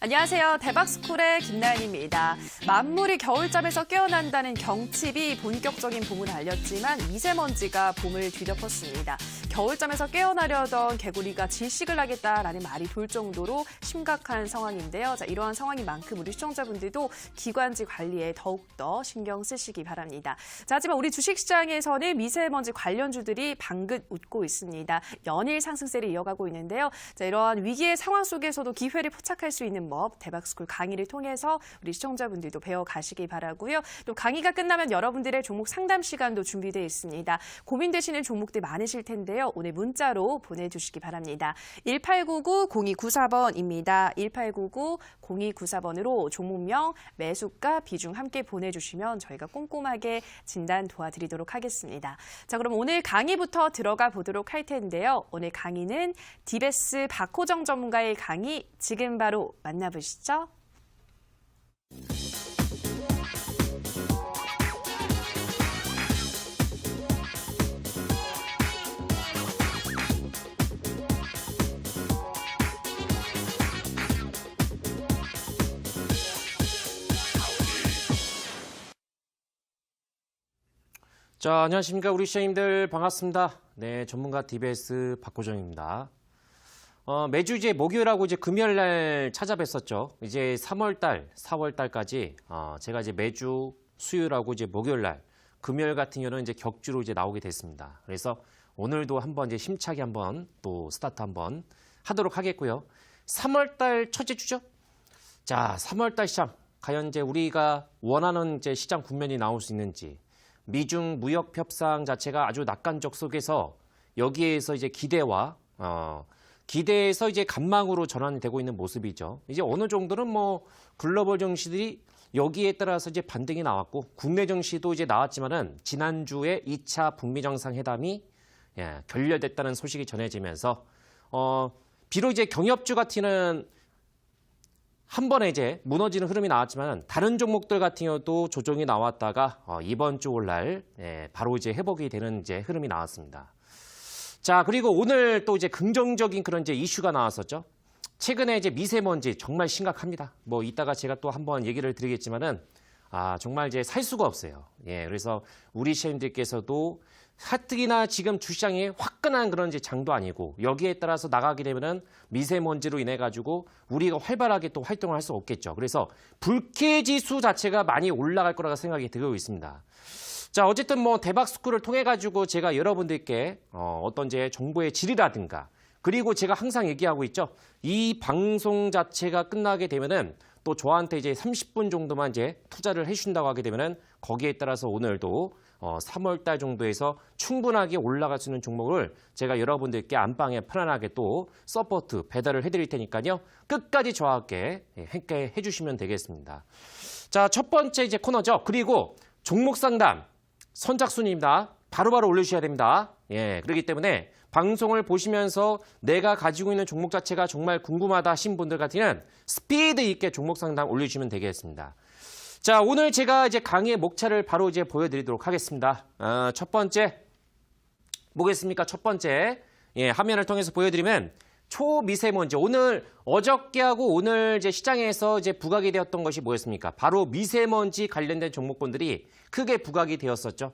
안녕하세요. 대박스쿨의 김나연입니다. 만물이 겨울잠에서 깨어난다는 경칩이 본격적인 봄을 알렸지만 미세먼지가 봄을 뒤덮었습니다. 겨울잠에서 깨어나려던 개구리가 질식을 하겠다라는 말이 돌 정도로 심각한 상황인데요. 자, 이러한 상황인 만큼 우리 시청자분들도 기관지 관리에 더욱더 신경 쓰시기 바랍니다. 자, 하지만 우리 주식시장에서는 미세먼지 관련주들이 방긋 웃고 있습니다. 연일 상승세를 이어가고 있는데요. 자, 이러한 위기의 상황 속에서도 기회를 포착할 수 있는 법, 대박스쿨 강의를 통해서 우리 시청자분들도 배워가시기 바라고요. 또 강의가 끝나면 여러분들의 종목 상담 시간도 준비되어 있습니다. 고민되시는 종목들 많으실 텐데요. 오늘 문자로 보내주시기 바랍니다. 1899-0294번입니다. 1899-0294번으로 종목명, 매수가, 비중 함께 보내주시면 저희가 꼼꼼하게 진단 도와드리도록 하겠습니다. 자, 그럼 오늘 강의부터 들어가 보도록 할 텐데요. 오늘 강의는 디베스 박호정 전문가의 강의 지금 바로 만나보시죠. 자, 안녕하십니까. 우리 시청자님들 반갑습니다. 네, 전문가 디베스 박호정입니다. 매주 이제 목요일하고 이제 금요일날 찾아뵀었죠. 이제 3월달, 4월달까지 제가 이제 매주 수요일하고 이제 목요일날, 금요일 같은 경우는 이제 격주로 이제 나오게 됐습니다. 그래서 오늘도 한번 이제 힘차게 한번 또 스타트 한번 하도록 하겠고요. 3월달 첫째 주죠. 자, 3월달 시장 과연 이제 우리가 원하는 이제 시장 국면이 나올 수 있는지. 미중 무역 협상 자체가 아주 낙관적 속에서 여기에서 이제 기대에서 이제 간망으로 전환이 되고 있는 모습이죠. 이제 어느 정도는 뭐 글로벌 증시들이 여기에 따라서 이제 반등이 나왔고 국내 증시도 이제 나왔지만은 지난주에 2차 북미 정상회담이 결렬됐다는 소식이 전해지면서 비록 이제 경협주 같은 한 번에 이제 무너지는 흐름이 나왔지만 다른 종목들 같은 경우도 조정이 나왔다가 이번 주 월날 바로 이제 회복이 되는 이제 흐름이 나왔습니다. 자, 그리고 오늘 또 이제 긍정적인 그런 이제 이슈가 나왔었죠. 최근에 이제 미세먼지 정말 심각합니다. 뭐 이따가 제가 또 한번 얘기를 드리겠지만은 정말 이제 살 수가 없어요. 그래서 우리 시청자님들께서도 가뜩이나 지금 주시장이 화끈한 그런 이제 장도 아니고 여기에 따라서 나가게 되면은 미세먼지로 인해 가지고 우리가 활발하게 또 활동을 할 수 없겠죠. 그래서 불쾌지수 자체가 많이 올라갈 거라고 생각이 들고 있습니다. 자, 어쨌든 뭐 대박스쿨을 통해 가지고 제가 여러분들께 어떤 이제 정보의 질이라든가 그리고 제가 항상 얘기하고 있죠. 이 방송 자체가 끝나게 되면은 또 저한테 이제 30분 정도만 이제 투자를 해주신다고 하게 되면은 거기에 따라서 오늘도 3월달 정도에서 충분하게 올라갈 수 있는 종목을 제가 여러분들께 안방에 편안하게 또 서포트 배달을 해드릴 테니까요. 끝까지 저와 함께 해주시면 되겠습니다. 자, 첫 번째 이제 코너죠. 그리고 종목 상담 선착순입니다. 바로바로 올려주셔야 됩니다. 그렇기 때문에 방송을 보시면서 내가 가지고 있는 종목 자체가 정말 궁금하다 하신 분들 같으면 스피드 있게 종목 상담 올려주시면 되겠습니다. 자, 오늘 제가 이제 강의의 목차를 바로 이제 보여드리도록 하겠습니다. 첫 번째, 뭐겠습니까? 첫 번째, 화면을 통해서 보여드리면 초미세먼지. 오늘 어저께하고 오늘 이제 시장에서 이제 부각이 되었던 것이 뭐였습니까? 바로 미세먼지 관련된 종목군들이 크게 부각이 되었었죠.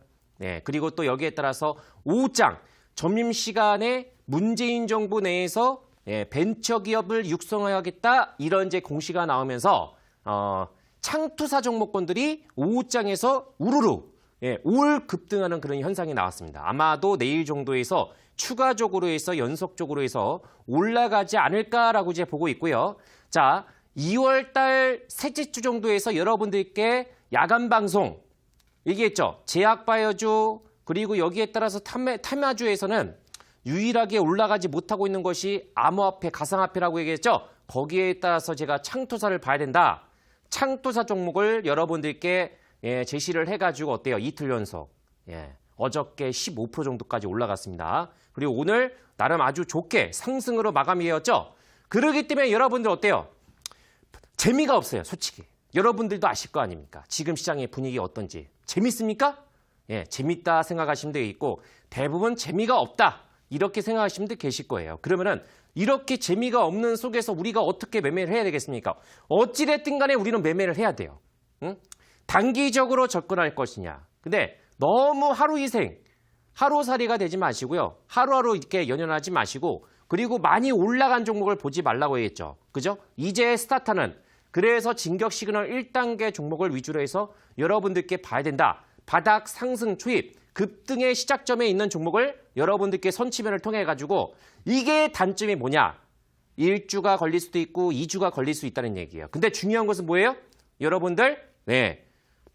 그리고 또 여기에 따라서 오후장 점심시간에 문재인 정부 내에서 벤처기업을 육성하겠다 이런 이제 공시가 나오면서 창투사 종목군들이 오후장에서 우르르 올 급등하는 그런 현상이 나왔습니다. 아마도 내일 정도에서 추가적으로 해서 연속적으로 해서 올라가지 않을까라고 이제 보고 있고요. 자, 2월달 셋째 주 정도에서 여러분들께 야간 방송 얘기했죠. 제약바이오주 그리고 여기에 따라서 테마주에서는 유일하게 올라가지 못하고 있는 것이 암호화폐, 가상화폐라고 얘기했죠. 거기에 따라서 제가 창투사를 봐야 된다. 창투사 종목을 여러분들께 제시를 해가지고 어때요? 이틀 연속. 어저께 15% 정도까지 올라갔습니다. 그리고 오늘 나름 아주 좋게 상승으로 마감이 되었죠. 그러기 때문에 여러분들 어때요? 재미가 없어요, 솔직히. 여러분들도 아실 거 아닙니까? 지금 시장의 분위기 어떤지. 재밌습니까? 재밌다 생각하시면 되겠고 대부분 재미가 없다. 이렇게 생각하시는 분들 계실 거예요. 그러면은 이렇게 재미가 없는 속에서 우리가 어떻게 매매를 해야 되겠습니까? 어찌됐든 간에 우리는 매매를 해야 돼요. 응? 단기적으로 접근할 것이냐. 근데 너무 하루이생, 하루살이가 되지 마시고요. 하루하루 이렇게 연연하지 마시고 그리고 많이 올라간 종목을 보지 말라고 했죠. 그죠? 이제 스타트는 그래서 진격 시그널 1단계 종목을 위주로 해서 여러분들께 봐야 된다. 바닥 상승 초입, 급등의 시작점에 있는 종목을 여러분들께 선취면을 통해 가지고 이게 단점이 뭐냐? 1주가 걸릴 수도 있고 2주가 걸릴 수 있다는 얘기예요. 근데 중요한 것은 뭐예요? 여러분들,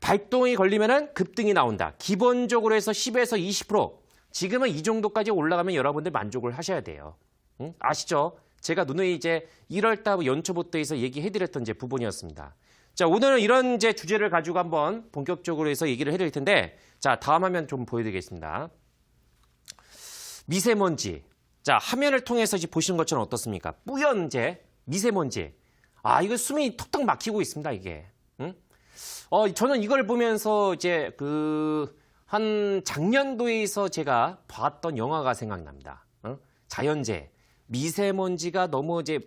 발동이 걸리면은 급등이 나온다. 기본적으로 해서 10에서 20%. 지금은 이 정도까지 올라가면 여러분들 만족을 하셔야 돼요. 응? 아시죠? 제가 누누이 이제 1월달 연초부터 해서 얘기해드렸던 이제 부분이었습니다. 자, 오늘은 이런 이제 주제를 가지고 한번 본격적으로 해서 얘기를 해드릴 텐데, 자, 다음 화면 좀 보여드리겠습니다. 미세먼지. 자, 화면을 통해서 이제 보시는 것처럼 어떻습니까? 뿌연제, 미세먼지. 아, 이거 숨이 턱턱 막히고 있습니다, 이게. 응? 저는 이걸 보면서 이제 한 작년도에서 제가 봤던 영화가 생각납니다. 자연재해. 미세먼지가 너무 이제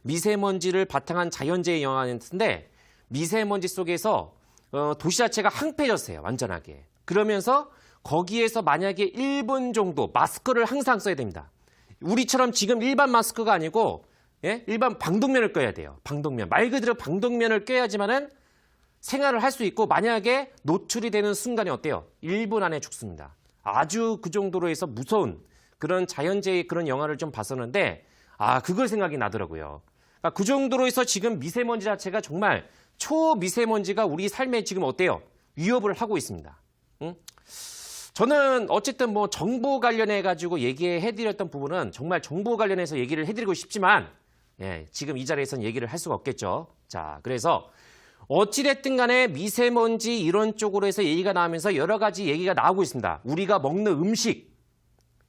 미세먼지를 바탕한 자연재해 영화였는데 미세먼지 속에서 도시 자체가 항폐해졌어요. 완전하게. 그러면서 거기에서 만약에 1분 정도 마스크를 항상 써야 됩니다. 우리처럼 지금 일반 마스크가 아니고 일반 방독면을 껴야 돼요. 방독면. 말 그대로 방독면을 껴야지만은 생활을 할 수 있고 만약에 노출이 되는 순간이 어때요? 1분 안에 죽습니다. 아주 그 정도로 해서 무서운 그런 자연재해 그런 영화를 좀 봤었는데 그걸 생각이 나더라고요. 그러니까 그 정도로 해서 지금 미세먼지 자체가 정말 초미세먼지가 우리 삶에 지금 어때요? 위협을 하고 있습니다. 응? 저는 어쨌든 뭐 정보 관련해 가지고 얘기해드렸던 부분은 정말 정보 관련해서 얘기를 해드리고 싶지만 지금 이 자리에서는 얘기를 할 수가 없겠죠. 자, 그래서 어찌됐든 간에 미세먼지 이런 쪽으로 해서 얘기가 나오면서 여러 가지 얘기가 나오고 있습니다. 우리가 먹는 음식,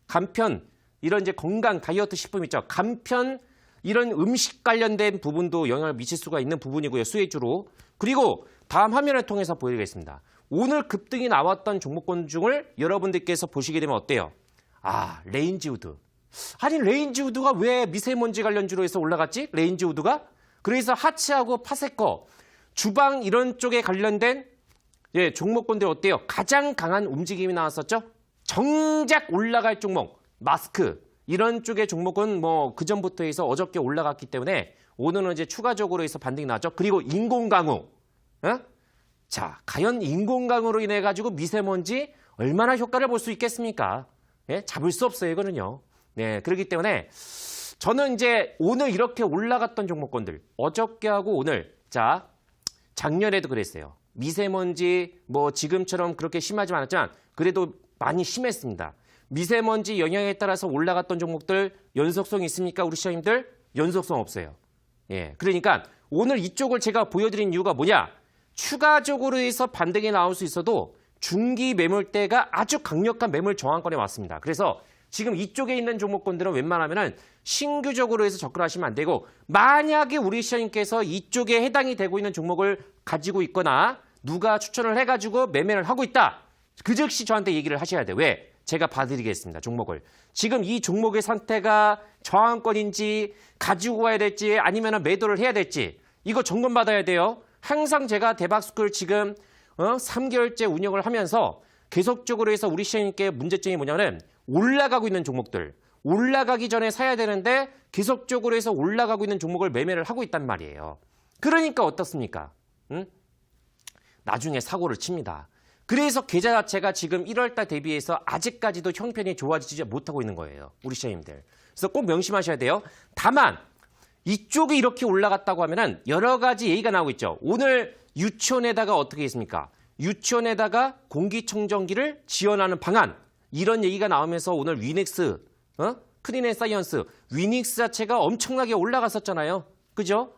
간편, 이런 이제 건강 다이어트 식품 있죠. 간편, 이런 음식 관련된 부분도 영향을 미칠 수가 있는 부분이고요. 수혜주로. 그리고 다음 화면을 통해서 보여드리겠습니다. 오늘 급등이 나왔던 종목군 중을 여러분들께서 보시게 되면 어때요? 레인지우드. 아니, 레인지우드가 왜 미세먼지 관련주로 해서 올라갔지? 레인지우드가? 그래서 하치하고 파세커, 주방 이런 쪽에 관련된 종목군들 어때요? 가장 강한 움직임이 나왔었죠? 정작 올라갈 종목, 마스크 이런 쪽의 종목은 뭐 그전부터 해서 어저께 올라갔기 때문에 오늘은 이제 추가적으로 해서 반등이 나왔죠. 그리고 인공강우. 자, 과연 인공강우로 인해 가지고 미세먼지 얼마나 효과를 볼 수 있겠습니까? 잡을 수 없어요, 이거는요. 그렇기 때문에 저는 이제 오늘 이렇게 올라갔던 종목군들 어저께 하고 오늘 자, 작년에도 그랬어요. 미세먼지 뭐 지금처럼 그렇게 심하지 않았지만 그래도 많이 심했습니다. 미세먼지 영향에 따라서 올라갔던 종목들 연속성 있습니까? 우리 시장님들? 연속성 없어요. 그러니까 오늘 이쪽을 제가 보여드린 이유가 뭐냐? 추가적으로 해서 반등이 나올 수 있어도 중기 매물대가 아주 강력한 매물 저항권에 왔습니다. 그래서 지금 이쪽에 있는 종목군들은 웬만하면은 신규적으로 해서 접근하시면 안 되고 만약에 우리 시장님께서 이쪽에 해당이 되고 있는 종목을 가지고 있거나 누가 추천을 해가지고 매매를 하고 있다. 그 즉시 저한테 얘기를 하셔야 돼요. 왜? 제가 봐드리겠습니다. 종목을. 지금 이 종목의 상태가 저항권인지 가지고 가야 될지 아니면 매도를 해야 될지 이거 점검받아야 돼요. 항상 제가 대박스쿨 지금 3개월째 운영을 하면서 계속적으로 해서 우리 시장님께 문제점이 뭐냐면 올라가고 있는 종목들. 올라가기 전에 사야 되는데 계속적으로 해서 올라가고 있는 종목을 매매를 하고 있단 말이에요. 그러니까 어떻습니까? 나중에 사고를 칩니다. 그래서 계좌 자체가 지금 1월달 대비해서 아직까지도 형편이 좋아지지 못하고 있는 거예요. 우리 시장님들. 그래서 꼭 명심하셔야 돼요. 다만 이쪽이 이렇게 올라갔다고 하면은 여러 가지 얘기가 나오고 있죠. 오늘 유치원에다가 어떻게 했습니까? 유치원에다가 공기청정기를 지원하는 방안. 이런 얘기가 나오면서 오늘 위닉스, 크린앤사이언스, 위닉스 자체가 엄청나게 올라갔었잖아요. 그죠?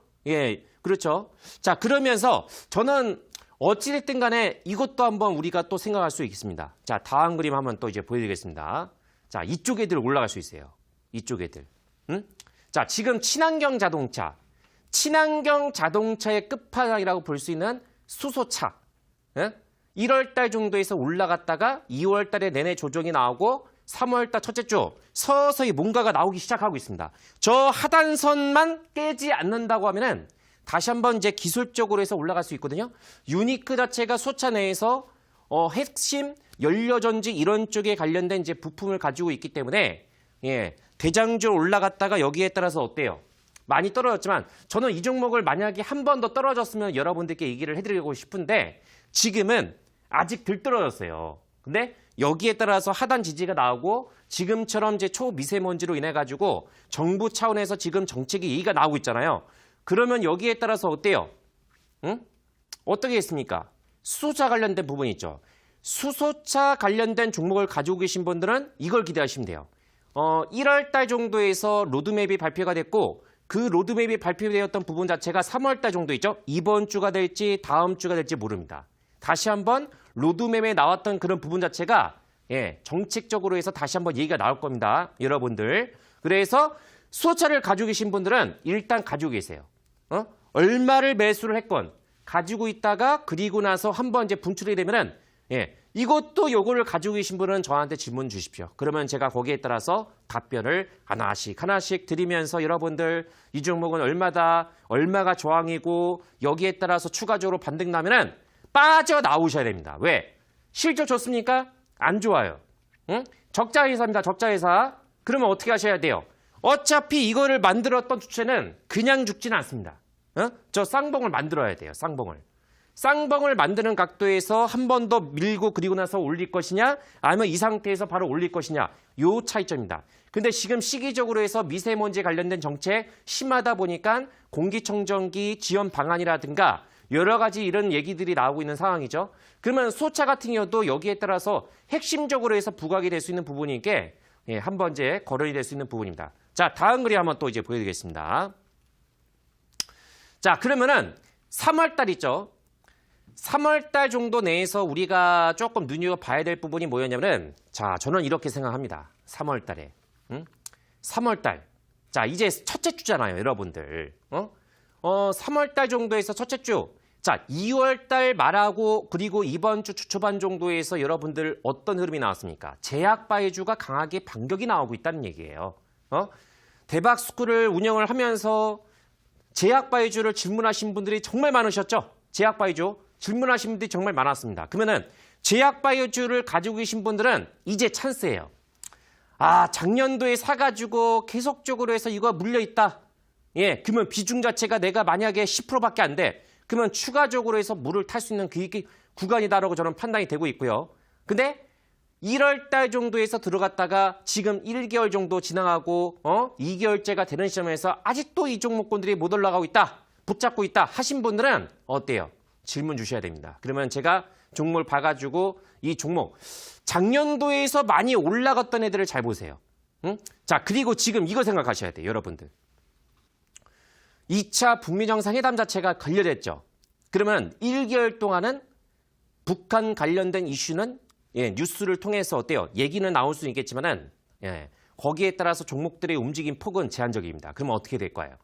그렇죠. 자, 그러면서 저는 어찌됐든 간에 이것도 한번 우리가 또 생각할 수 있겠습니다. 자, 다음 그림 한번 또 이제 보여드리겠습니다. 자, 이쪽 애들 올라갈 수 있어요. 이쪽 애들. 자, 지금 친환경 자동차의 끝판왕이라고 볼 수 있는 수소차. 1월 달 정도에서 올라갔다가 2월 달에 내내 조정이 나오고 3월달 첫째 주 서서히 뭔가가 나오기 시작하고 있습니다. 저 하단선만 깨지 않는다고 하면은 다시 한번 이제 기술적으로 해서 올라갈 수 있거든요. 유니크 자체가 소차 내에서 핵심 연료전지 이런 쪽에 관련된 이제 부품을 가지고 있기 때문에 예, 대장주 올라갔다가 여기에 따라서 어때요? 많이 떨어졌지만 저는 이 종목을 만약에 한 번 더 떨어졌으면 여러분들께 얘기를 해드리고 싶은데 지금은 아직 덜 떨어졌어요. 근데 여기에 따라서 하단 지지가 나오고 지금처럼 이제 초미세먼지로 인해 가지고 정부 차원에서 지금 정책이 얘기가 나오고 있잖아요. 그러면 여기에 따라서 어때요? 응? 어떻게 했습니까? 수소차 관련된 부분이 있죠. 수소차 관련된 종목을 가지고 계신 분들은 이걸 기대하시면 돼요. 1월 달 정도에서 로드맵이 발표가 됐고 그 로드맵이 발표되었던 부분 자체가 3월 달 정도 있죠. 이번 주가 될지 다음 주가 될지 모릅니다. 다시 한번 로드맵에 나왔던 그런 부분 자체가 예, 정책적으로 해서 다시 한번 얘기가 나올 겁니다. 여러분들. 그래서 수소차를 가지고 계신 분들은 일단 가지고 계세요. 얼마를 매수를 했건 가지고 있다가 그리고 나서 한번 이제 분출이 되면은 예, 이것도 요거를 가지고 계신 분은 저한테 질문 주십시오. 그러면 제가 거기에 따라서 답변을 하나씩 드리면서 여러분들 이 종목은 얼마가 저항이고 여기에 따라서 추가적으로 반등 나면은 빠져나오셔야 됩니다. 왜? 실적 좋습니까? 안 좋아요. 응? 적자 회사입니다. 적자 회사. 그러면 어떻게 하셔야 돼요? 어차피 이거를 만들었던 주체는 그냥 죽지는 않습니다. 저 쌍봉을 만들어야 돼요. 쌍봉을 만드는 각도에서 한 번 더 밀고 그리고 나서 올릴 것이냐 아니면 이 상태에서 바로 올릴 것이냐 요 차이점입니다. 근데 지금 시기적으로 해서 미세먼지 관련된 정책 심하다 보니까 공기청정기 지원 방안이라든가 여러 가지 이런 얘기들이 나오고 있는 상황이죠. 그러면 수소차 같은 경우도 여기에 따라서 핵심적으로 해서 부각이 될 수 있는 부분이니까 예, 한번 이제 거론이 될 수 있는 부분입니다. 자, 다음 그림 한번 또 이제 보여드리겠습니다. 자, 그러면은 3월 달 있죠. 3월 달 정도 내에서 우리가 조금 눈여겨봐야 될 부분이 뭐였냐면은 자, 저는 이렇게 생각합니다. 3월 달에. 3월 달. 자, 이제 첫째 주잖아요, 여러분들. 3월 달 정도에서 첫째 주. 자, 2월 달 말하고 그리고 이번 주 초반 정도에서 여러분들 어떤 흐름이 나왔습니까? 제약바이주가 강하게 반격이 나오고 있다는 얘기예요. 대박스쿨을 운영을 하면서 제약바이주를 질문하신 분들이 정말 많으셨죠? 제약바이주 질문하신 분들이 정말 많았습니다. 그러면은 제약바이오주를 가지고 계신 분들은 이제 찬스예요. 아, 작년도에 사가지고 계속적으로 해서 이거 물려있다. 예, 그러면 비중 자체가 내가 만약에 10%밖에 안 돼. 그러면 추가적으로 해서 물을 탈 수 있는 그 구간이다라고 저는 판단이 되고 있고요. 근데 1월 달 정도에서 들어갔다가 지금 1개월 정도 지나가고 2개월째가 되는 시점에서 아직도 이 종목군들이 못 올라가고 있다. 붙잡고 있다 하신 분들은 어때요? 질문 주셔야 됩니다. 그러면 제가 종목을 봐가지고 이 종목 작년도에서 많이 올라갔던 애들을 잘 보세요. 응? 자, 그리고 지금 이거 생각하셔야 돼요. 여러분들. 2차 북미 정상회담 자체가 걸려졌죠. 그러면 1개월 동안은 북한 관련된 이슈는 예, 뉴스를 통해서 어때요? 얘기는 나올 수 있겠지만은 예, 거기에 따라서 종목들의 움직임 폭은 제한적입니다. 그러면 어떻게 될까요?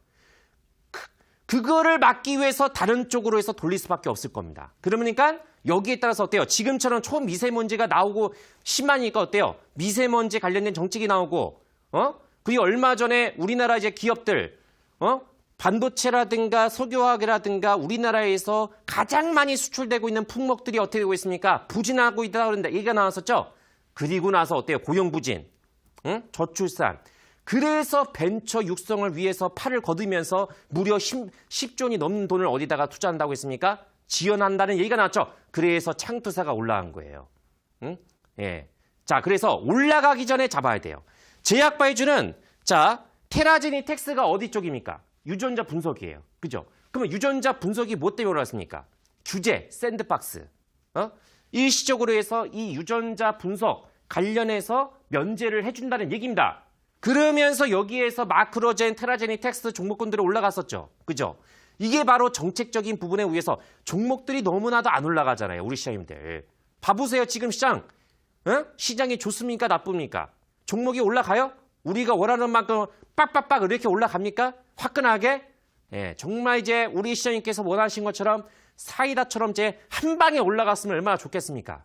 그거를 막기 위해서 다른 쪽으로 해서 돌릴 수밖에 없을 겁니다. 그러니까 여기에 따라서 어때요? 지금처럼 초미세먼지가 나오고 심하니까 어때요? 미세먼지 관련된 정책이 나오고 그게 얼마 전에 우리나라 이제 기업들 반도체라든가 석유화학이라든가 우리나라에서 가장 많이 수출되고 있는 품목들이 어떻게 되고 있습니까? 부진하고 있다 그런데 얘기가 나왔었죠? 그리고 나서 어때요? 고용 부진, 저출산. 그래서 벤처 육성을 위해서 팔을 거두면서 무려 10조원이 넘는 돈을 어디다가 투자한다고 했습니까? 지원한다는 얘기가 나왔죠. 그래서 창투사가 올라간 거예요. 예. 자, 그래서 올라가기 전에 잡아야 돼요. 제약바이주는 자, 테라지니텍스가 어디 쪽입니까? 유전자 분석이에요. 그죠? 그러면 유전자 분석이 뭐 때문에 올랐습니까? 규제, 샌드박스. 일시적으로 해서 이 유전자 분석 관련해서 면제를 해준다는 얘기입니다. 그러면서 여기에서 마크로젠, 테라제니텍스 종목군들이 올라갔었죠. 그죠? 이게 바로 정책적인 부분에 의해서 종목들이 너무나도 안 올라가잖아요. 우리 시장님들. 봐보세요. 지금 시장. 시장이 좋습니까? 나쁩니까? 종목이 올라가요? 우리가 원하는 만큼 빡빡빡 이렇게 올라갑니까? 화끈하게? 예, 정말 이제 우리 시장님께서 원하신 것처럼 사이다처럼 이제 한 방에 올라갔으면 얼마나 좋겠습니까?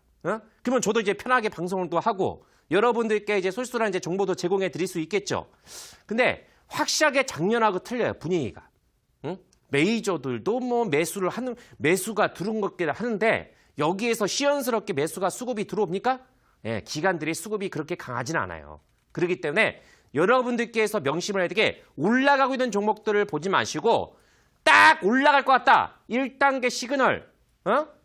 그러면 저도 이제 편하게 방송을 또 하고 여러분들께 이제 솔솔한 이제 정보도 제공해 드릴 수 있겠죠. 근데 확실하게 작년하고 틀려요, 분위기가. 응? 메이저들도 뭐 매수가 들어온 것들 하는데 여기에서 시원스럽게 매수가 수급이 들어옵니까? 예, 기관들이 수급이 그렇게 강하지는 않아요. 그렇기 때문에 여러분들께서 명심을 해야 되게 올라가고 있는 종목들을 보지 마시고 딱 올라갈 것 같다. 1단계 시그널.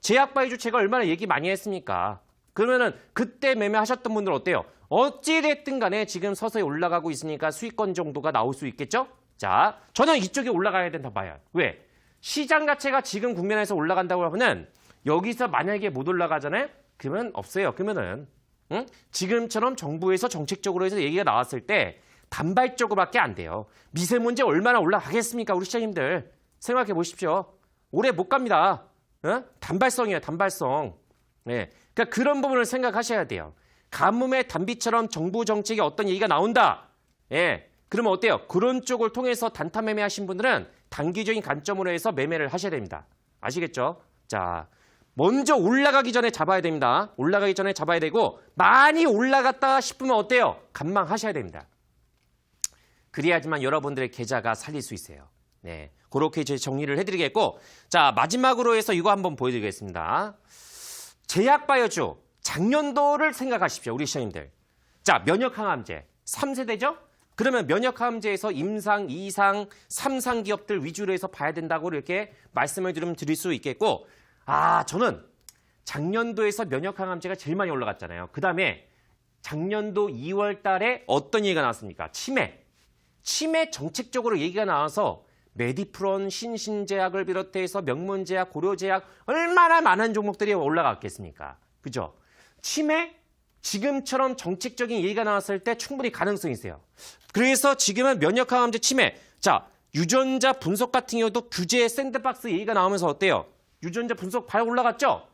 제약바이주 제가 얼마나 얘기 많이 했습니까? 그러면은 그때 매매하셨던 분들 어때요? 어찌됐든 간에 지금 서서히 올라가고 있으니까 수익권 정도가 나올 수 있겠죠? 자, 저는 이쪽에 올라가야 된다 봐요. 왜? 시장 자체가 지금 국면에서 올라간다고 하면은 여기서 만약에 못 올라가잖아요? 그러면 없어요. 그러면은 지금처럼 정부에서 정책적으로 해서 얘기가 나왔을 때 단발적으로밖에 안 돼요. 미세먼지 얼마나 올라가겠습니까? 우리 시장님들. 생각해 보십시오. 오래 못 갑니다. 단발성이에요. 단발성. 네. 그러니까 그런 부분을 생각하셔야 돼요. 가뭄의 단비처럼 정부 정책에 어떤 얘기가 나온다. 예. 그러면 어때요? 그런 쪽을 통해서 단타 매매하신 분들은 단기적인 관점으로 해서 매매를 하셔야 됩니다. 아시겠죠? 자, 먼저 올라가기 전에 잡아야 됩니다. 올라가기 전에 잡아야 되고 많이 올라갔다 싶으면 어때요? 간망하셔야 됩니다. 그래야지만 여러분들의 계좌가 살릴 수 있어요. 네, 그렇게 이제 정리를 해드리겠고, 자, 마지막으로 해서 이거 한번 보여드리겠습니다. 제약바이오주 작년도를 생각하십시오, 우리 시장님들. 자, 면역항암제 3세대죠? 그러면 면역항암제에서 임상, 2상, 3상 기업들 위주로 해서 봐야 된다고 이렇게 말씀을 드릴 수 있겠고, 저는 작년도에서 면역항암제가 제일 많이 올라갔잖아요. 그 다음에 작년도 2월 달에 어떤 얘기가 나왔습니까? 치매 정책적으로 얘기가 나와서 메디프론, 신신제약을 비롯해서 명문제약, 고려제약 얼마나 많은 종목들이 올라갔겠습니까? 그죠? 치매? 지금처럼 정책적인 얘기가 나왔을 때 충분히 가능성이 있어요. 그래서 지금은 면역항암제 치매. 자, 유전자 분석 같은 경우도 규제 샌드박스 얘기가 나오면서 어때요? 유전자 분석 발 올라갔죠?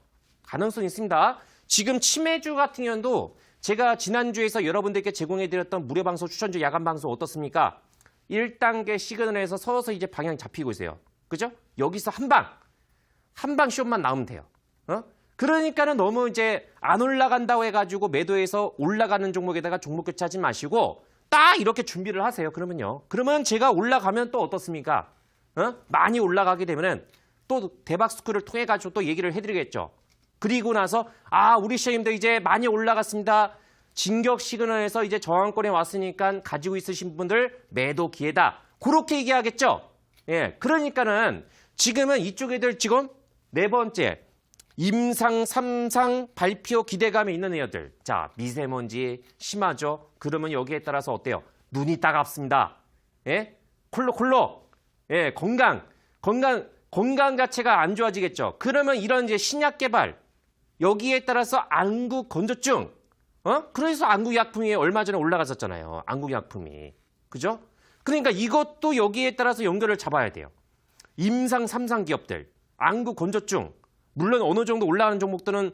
가능성이 있습니다. 지금 치매주 같은 경우도 제가 지난주에서 여러분들께 제공해드렸던 무료 방송 추천주 야간 방송 어떻습니까? 1단계 시그널에서 서서히 이제 방향 잡히고 있어요. 그죠? 여기서 한 방 숏만 나오면 돼요. 그러니까는 너무 이제 안 올라간다고 해가지고 매도해서 올라가는 종목에다가 종목 교체하지 마시고 딱 이렇게 준비를 하세요. 그러면 제가 올라가면 또 어떻습니까? 많이 올라가게 되면은 또 대박 스쿨을 통해 가지고 또 얘기를 해드리겠죠. 그리고 나서 우리 시장님들 이제 많이 올라갔습니다. 진격 시그널에서 이제 저항권에 왔으니까 가지고 있으신 분들 매도 기회다. 그렇게 얘기하겠죠. 예, 그러니까는 지금은 이쪽 애들 지금 네 번째 임상, 3상 발표 기대감이 있는 애들. 자, 미세먼지 심하죠. 그러면 여기에 따라서 어때요? 눈이 따갑습니다. 예, 콜록. 예, 건강 자체가 안 좋아지겠죠. 그러면 이런 이제 신약 개발 여기에 따라서 안구 건조증. 그래서 안구약품이 얼마 전에 올라갔었잖아요. 안구약품이. 그죠? 그러니까 이것도 여기에 따라서 연결을 잡아야 돼요. 임상 3상 기업들, 안구 건조증. 물론 어느 정도 올라가는 종목들은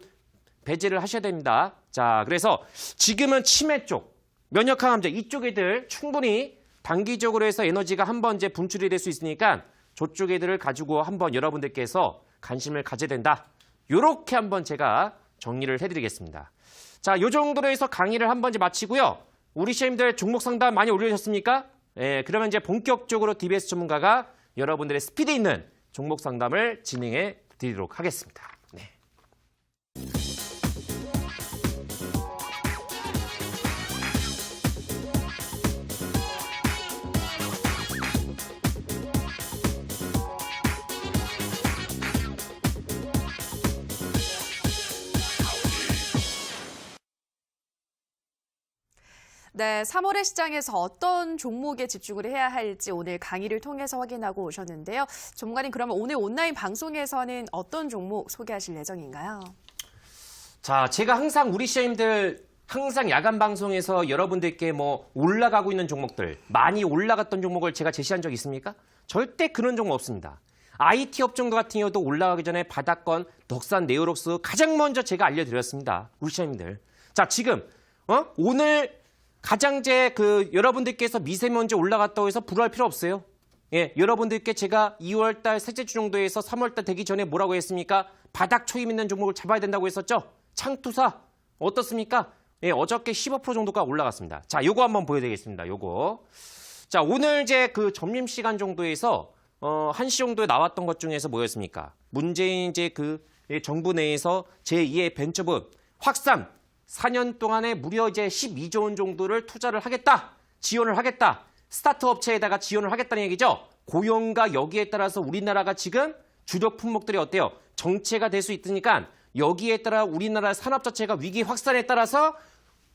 배제를 하셔야 됩니다. 자, 그래서 지금은 치매 쪽, 면역항암제 이쪽 애들 충분히 단기적으로 해서 에너지가 한번 이제 분출이 될 수 있으니까 저쪽 애들을 가지고 한번 여러분들께서 관심을 가져야 된다. 요렇게 한번 제가 정리를 해드리겠습니다. 자, 요 정도로 해서 강의를 한번 이제 마치고요. 우리 시험들 종목 상담 많이 올려주셨습니까? 예, 그러면 이제 본격적으로 DBS 전문가가 여러분들의 스피드 있는 종목 상담을 진행해 드리도록 하겠습니다. 네. 네, 3월의 시장에서 어떤 종목에 집중을 해야 할지 오늘 강의를 통해서 확인하고 오셨는데요. 전문가님, 그러면 오늘 온라인 방송에서는 어떤 종목 소개하실 예정인가요? 자, 제가 항상 우리 시장님들 항상 야간 방송에서 여러분들께 뭐 올라가고 있는 종목들, 많이 올라갔던 종목을 제가 제시한 적 있습니까? 절대 그런 종목 없습니다. IT 업종 같은 경우도 올라가기 전에 바닥권, 덕산, 네오록스 가장 먼저 제가 알려드렸습니다. 우리 시장님들. 자, 지금 오늘 가장 여러분들께서 미세먼지 올라갔다고 해서 불안할 필요 없어요. 예, 여러분들께 제가 2월 달 셋째 주 정도에서 3월 달 되기 전에 뭐라고 했습니까? 바닥 초임 있는 종목을 잡아야 된다고 했었죠? 창투사 어떻습니까? 예, 어저께 15% 정도가 올라갔습니다. 자, 요거 한번 보여드리겠습니다. 요거. 자, 오늘 이제 그 점심시간 정도에서 1시 정도에 나왔던 것 중에서 뭐였습니까? 문재인 이제 그 정부 내에서 제2의 벤처분 확산 4년 동안에 무려 이제 12조 원 정도를 투자를 하겠다. 지원을 하겠다. 스타트 업체에다가 지원을 하겠다는 얘기죠. 고용과 여기에 따라서 우리나라가 지금 주력 품목들이 어때요? 정체가 될 수 있으니까 여기에 따라 우리나라 산업 자체가 위기 확산에 따라서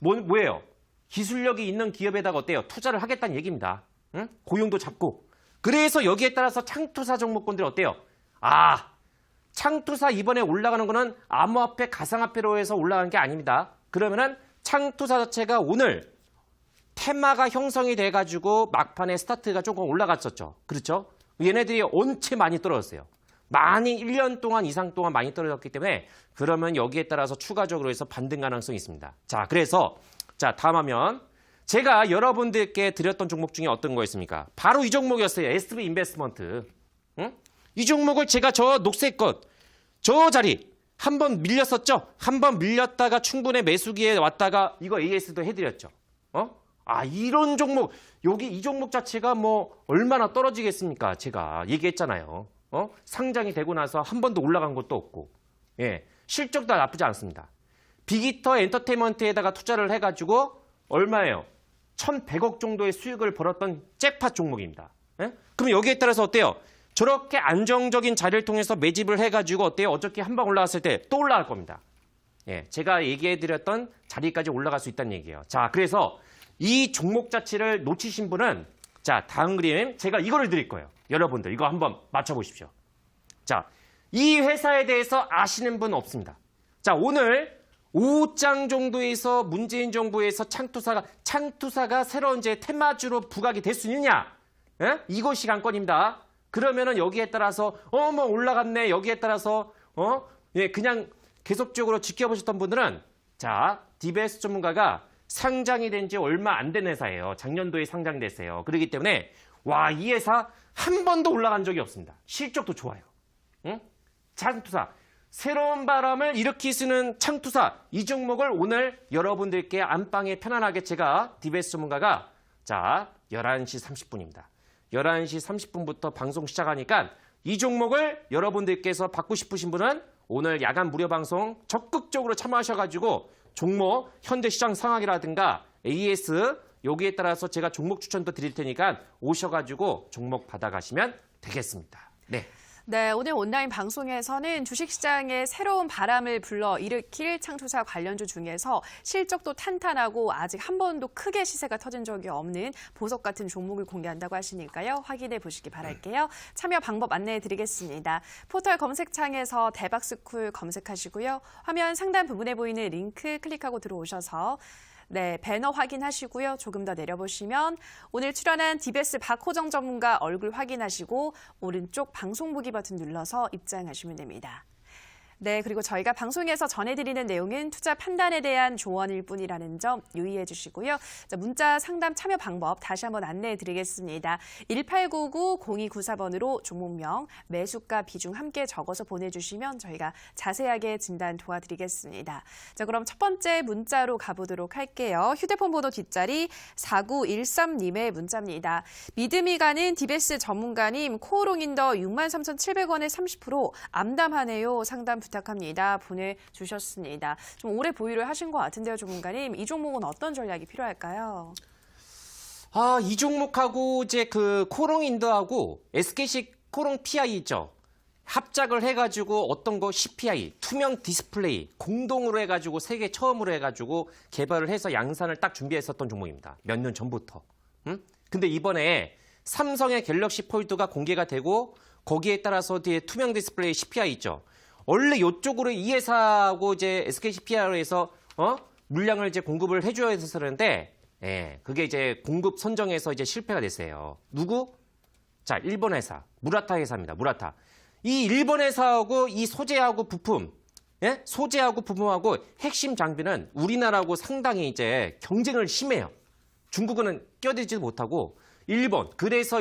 뭐예요? 기술력이 있는 기업에다가 어때요? 투자를 하겠다는 얘기입니다. 응? 고용도 잡고. 그래서 여기에 따라서 창투사 종목군들이 어때요? 아, 창투사 이번에 올라가는 거는 암호화폐, 가상화폐로 해서 올라가는 게 아닙니다. 그러면은 창투사 자체가 오늘 테마가 형성이 돼가지고 막판에 스타트가 조금 올라갔었죠. 그렇죠? 얘네들이 온체 많이 떨어졌어요. 많이 1년 동안 이상 동안 많이 떨어졌기 때문에 그러면 여기에 따라서 추가적으로 해서 반등 가능성이 있습니다. 자, 그래서 자, 다음 화면. 제가 여러분들께 드렸던 종목 중에 어떤 거였습니까? 바로 이 종목이었어요. SV 인베스트먼트. 응? 이 종목을 제가 저 녹색 것, 저 자리 한번 밀렸었죠? 한번 밀렸다가 충분히 매수기에 왔다가 이거 AS도 해드렸죠. 아, 이런 종목, 여기 이 종목 자체가 뭐 얼마나 떨어지겠습니까? 제가 얘기했잖아요. 상장이 되고 나서 한 번도 올라간 것도 없고, 예, 실적도 나쁘지 않습니다. 빅히터 엔터테인먼트에다가 투자를 해가지고 얼마예요? 1,100억 정도의 수익을 벌었던 잭팟 종목입니다. 예? 그럼 여기에 따라서 어때요? 저렇게 안정적인 자리를 통해서 매집을 해가지고 어때요? 어저께 한 방 올라갔을 때 또 올라갈 겁니다. 예, 제가 얘기해드렸던 자리까지 올라갈 수 있다는 얘기예요. 자, 그래서 이 종목 자체를 놓치신 분은 자, 다음 그림 제가 이거를 드릴 거예요. 여러분들 이거 한번 맞춰보십시오. 자, 이 회사에 대해서 아시는 분 없습니다. 자, 오늘 5장 정도에서 문재인 정부에서 창투사가 새로운 이제 테마주로 부각이 될 수 있느냐? 예? 이것이 관건입니다. 그러면은 여기에 따라서 뭐 올라갔네. 여기에 따라서 예, 그냥 계속적으로 지켜보셨던 분들은 자, DBS 전문가가 상장이 된 지 얼마 안 된 회사예요. 작년도에 상장됐어요. 그렇기 때문에 와, 이 회사 한 번도 올라간 적이 없습니다. 실적도 좋아요. 응? 창투사. 새로운 바람을 일으키시는 창투사. 이 종목을 오늘 여러분들께 안방에 편안하게 제가 DBS 전문가가 자, 11시 30분입니다. 11시 30분부터 방송 시작하니까 이 종목을 여러분들께서 받고 싶으신 분은 오늘 야간 무료 방송 적극적으로 참여하셔가지고 종목, 현대 시장 상황이라든가 AS 여기에 따라서 제가 종목 추천도 드릴 테니까 오셔가지고 종목 받아가시면 되겠습니다. 네. 네, 오늘 온라인 방송에서는 주식시장에 새로운 바람을 불러일으킬 창투사 관련주 중에서 실적도 탄탄하고 아직 한 번도 크게 시세가 터진 적이 없는 보석 같은 종목을 공개한다고 하시니까요. 확인해 보시기 바랄게요. 참여 방법 안내해 드리겠습니다. 포털 검색창에서 대박스쿨 검색하시고요. 화면 상단 부분에 보이는 링크 클릭하고 들어오셔서 네, 배너 확인하시고요. 조금 더 내려보시면 오늘 출연한 DBS 박호정 전문가 얼굴 확인하시고 오른쪽 방송 보기 버튼 눌러서 입장하시면 됩니다. 네, 그리고 저희가 방송에서 전해드리는 내용은 투자 판단에 대한 조언일 뿐이라는 점 유의해 주시고요. 자, 문자 상담 참여 방법 다시 한번 안내해 드리겠습니다. 1899-0294번으로 종목명, 매수가 비중 함께 적어서 보내주시면 저희가 자세하게 진단 도와드리겠습니다. 자, 그럼 첫 번째 문자로 가보도록 할게요. 휴대폰 번호 뒷자리 4913님의 문자입니다. 믿음이 가는 DBS 전문가님, 코오롱인더 63,700원에 30% 암담하네요. 상담 부탁합니다. 보내주셨습니다. 좀 오래 보유를 하신 것 같은데요, 전문가님. 이 종목은 어떤 전략이 필요할까요? 아, 이 종목하고 이제 그 코롱인더하고 SKC 코롱 PI 있죠. 합작을 해가지고 어떤 거 CPI, 투명 디스플레이 공동으로 해가지고 세계 처음으로 해가지고 개발을 해서 양산을 딱 준비했었던 종목입니다. 몇 년 전부터. 근데 이번에 삼성의 갤럭시 폴드가 공개가 되고 거기에 따라서 뒤에 투명 디스플레이 CPI 있죠. 원래 이쪽으로 이 회사하고 이제 SKCPR로 해서 물량을 이제 공급을 해줘야 했었는데, 예, 그게 이제 공급 선정에서 이제 실패가 됐어요. 누구? 자, 일본 회사, 무라타 회사입니다. 무라타. 이 일본 회사하고 이 소재하고 부품, 예, 소재하고 부품하고 핵심 장비는 우리나라하고 상당히 이제 경쟁을 심해요. 중국은 끼어들지도 못하고 일본. 그래서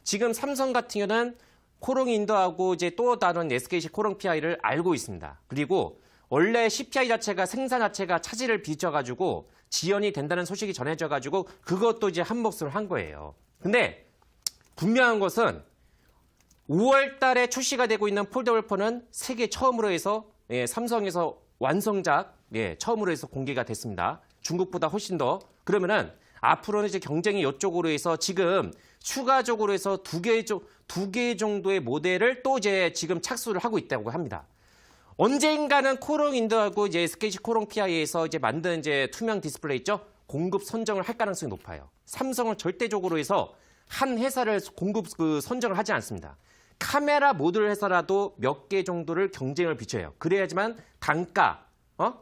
지금 삼성 같은 경우는 코롱인더하고 이제 또 다른 SKC 코롱 PI를 알고 있습니다. 그리고 원래 CPI 자체가 생산 자체가 차질을 빚어가지고 지연이 된다는 소식이 전해져가지고 그것도 이제 한 몫을 한 거예요. 근데 분명한 것은 5월 달에 출시가 되고 있는 폴더블 폰은 세계 처음으로 해서 삼성에서 완성작 처음으로 해서 공개가 됐습니다. 중국보다 훨씬 더. 그러면은 앞으로는 이제 경쟁이 이쪽으로 해서 지금 추가적으로 해서 두 개 정도의 모델을 또 이제 지금 착수를 하고 있다고 합니다. 언젠가는 코롱 인도하고 이제 SKC 코롱 PI에서 이제 만든 이제 투명 디스플레이 있죠? 공급 선정을 할 가능성이 높아요. 삼성은 절대적으로 해서 한 회사를 공급 선정을 하지 않습니다. 카메라 모듈 회사라도 몇 개 정도를 경쟁을 비춰요. 그래야지만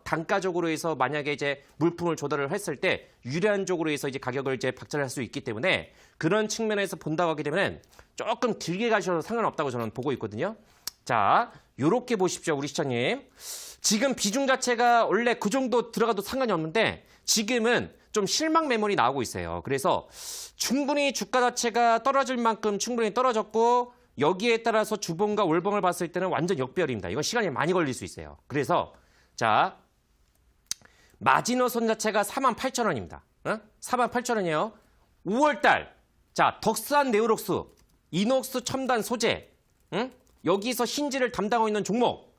단가적으로 해서 만약에 이제 물품을 조달을 했을 때 유리한적으로 해서 이제 가격을 이제 박탈을 할 수 있기 때문에 그런 측면에서 본다고 하게 되면 조금 길게 가셔도 상관없다고 저는 보고 있거든요. 자, 요렇게 보십시오, 우리 시청님. 지금 비중 자체가 원래 그 정도 들어가도 상관이 없는데 지금은 좀 실망 매물이 나오고 있어요. 그래서 충분히 주가 자체가 떨어질 만큼 충분히 떨어졌고 여기에 따라서 주봉과 월봉을 봤을 때는 완전 역별입니다. 이건 시간이 많이 걸릴 수 있어요. 그래서 자, 마지노선 자체가 48,000원입니다. 48,000원이에요. 5월달. 자, 덕스한 네오록스, 이녹스 첨단 소재. 여기서 힌지를 담당하고 있는 종목.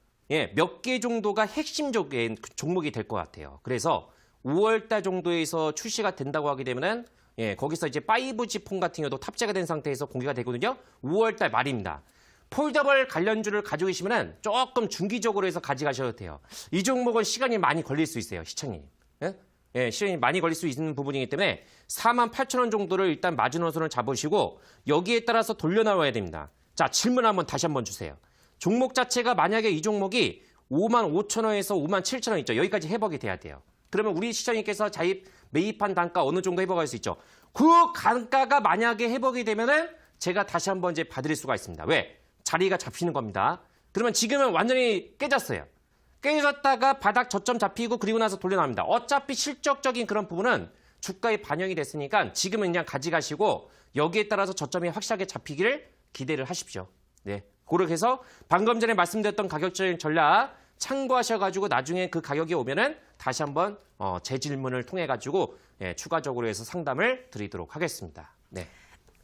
몇 개 정도가 핵심적인 종목이 될 것 같아요. 그래서 5월달 정도에서 출시가 된다고 하게 되면은 거기서 이제 5G 폰 같은 경우도 탑재가 된 상태에서 공개가 되거든요. 5월달 말입니다. 폴더블 관련주를 가지고 계시면은 조금 중기적으로 해서 가져가셔도 돼요. 이 종목은 시간이 많이 걸릴 수 있어요, 시청님. 시간이 많이 걸릴 수 있는 부분이기 때문에 48,000원 정도를 일단 마지노선을 잡으시고 여기에 따라서 돌려 나와야 됩니다. 자, 질문 다시 한번 주세요. 종목 자체가 만약에 이 종목이 55,000원에서 57,000원 있죠. 여기까지 회복이 돼야 돼요. 그러면 우리 시청님께서 매입한 단가 어느 정도 회복할 수 있죠. 그 단가가 만약에 회복이 되면은 제가 다시 한번 이제 봐드릴 수가 있습니다. 왜? 자리가 잡히는 겁니다. 그러면 지금은 완전히 깨졌어요. 깨졌다가 바닥 저점 잡히고 그리고 나서 돌려 나옵니다. 어차피 실적적인 그런 부분은 주가에 반영이 됐으니까 지금은 그냥 가져가시고 여기에 따라서 저점이 확실하게 잡히기를 기대를 하십시오. 네, 그렇게 해서 방금 전에 말씀드렸던 가격적인 전략 참고하셔가지고 나중에 그 가격이 오면은 다시 한번 제 질문을 통해 가지고 추가적으로 해서 상담을 드리도록 하겠습니다. 네.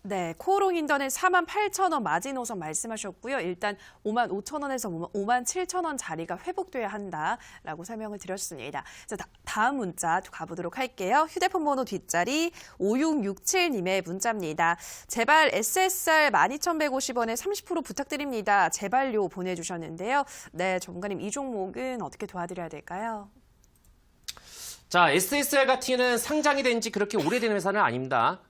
네, 코오롱 인더는 48,000원 마지노선 말씀하셨고요. 일단 55,000원에서 57,000원 자리가 회복돼야 한다라고 설명을 드렸습니다. 자, 다음 문자 가보도록 할게요. 휴대폰 번호 뒷자리 5667님의 문자입니다. 제발 SSR 12,150원에 30% 부탁드립니다. 제발요 보내주셨는데요. 네, 전문가님 이 종목은 어떻게 도와드려야 될까요? 자, SSR 같은 경우는 상장이 된 지 그렇게 오래된 회사는 아닙니다.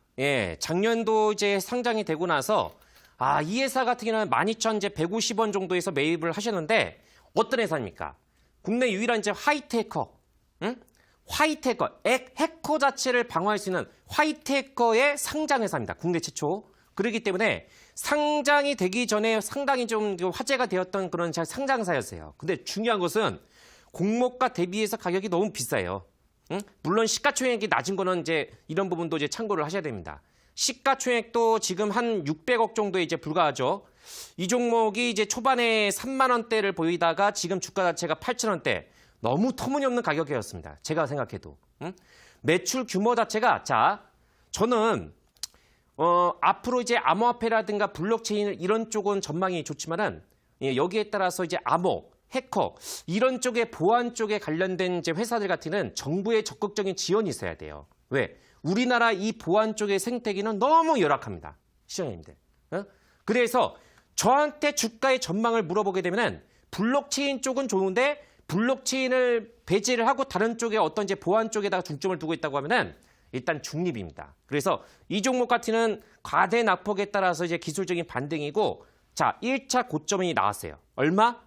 작년도 이제 상장이 되고 나서 이 회사 같은 경우는 12,150원 정도에서 매입을 하셨는데 어떤 회사입니까? 국내 유일한 이제 화이트 해커, 화이트 해커, 해커 자체를 방어할 수 있는 화이트 해커의 상장 회사입니다. 국내 최초. 그렇기 때문에 상장이 되기 전에 상당히 좀 화제가 되었던 그런 상장사였어요. 근데 중요한 것은 공모가 대비해서 가격이 너무 비싸요. 물론 시가총액이 낮은 거는 이제 이런 부분도 이제 참고를 하셔야 됩니다. 시가총액도 지금 한 600억 정도에 이제 불과하죠. 이 종목이 이제 초반에 3만 원대를 보이다가 지금 주가 자체가 8천 원대. 너무 터무니없는 가격이었습니다. 제가 생각해도. 매출 규모 자체가 저는 앞으로 이제 암호화폐라든가 블록체인 이런 쪽은 전망이 좋지만은 여기에 따라서 이제 암호 해커 이런 쪽에 보안 쪽에 관련된 이제 회사들 같은 경우는 정부의 적극적인 지원이 있어야 돼요. 왜? 우리나라 이 보안 쪽의 생태계는 너무 열악합니다. 시청자님들. 그래서 저한테 주가의 전망을 물어보게 되면은 블록체인 쪽은 좋은데 블록체인을 배제를 하고 다른 쪽에 어떤 이제 보안 쪽에다가 중점을 두고 있다고 하면은 일단 중립입니다. 그래서 이 종목 같은 경우는 과대 낙폭에 따라서 이제 기술적인 반등이고 1차 고점이 나왔어요. 얼마?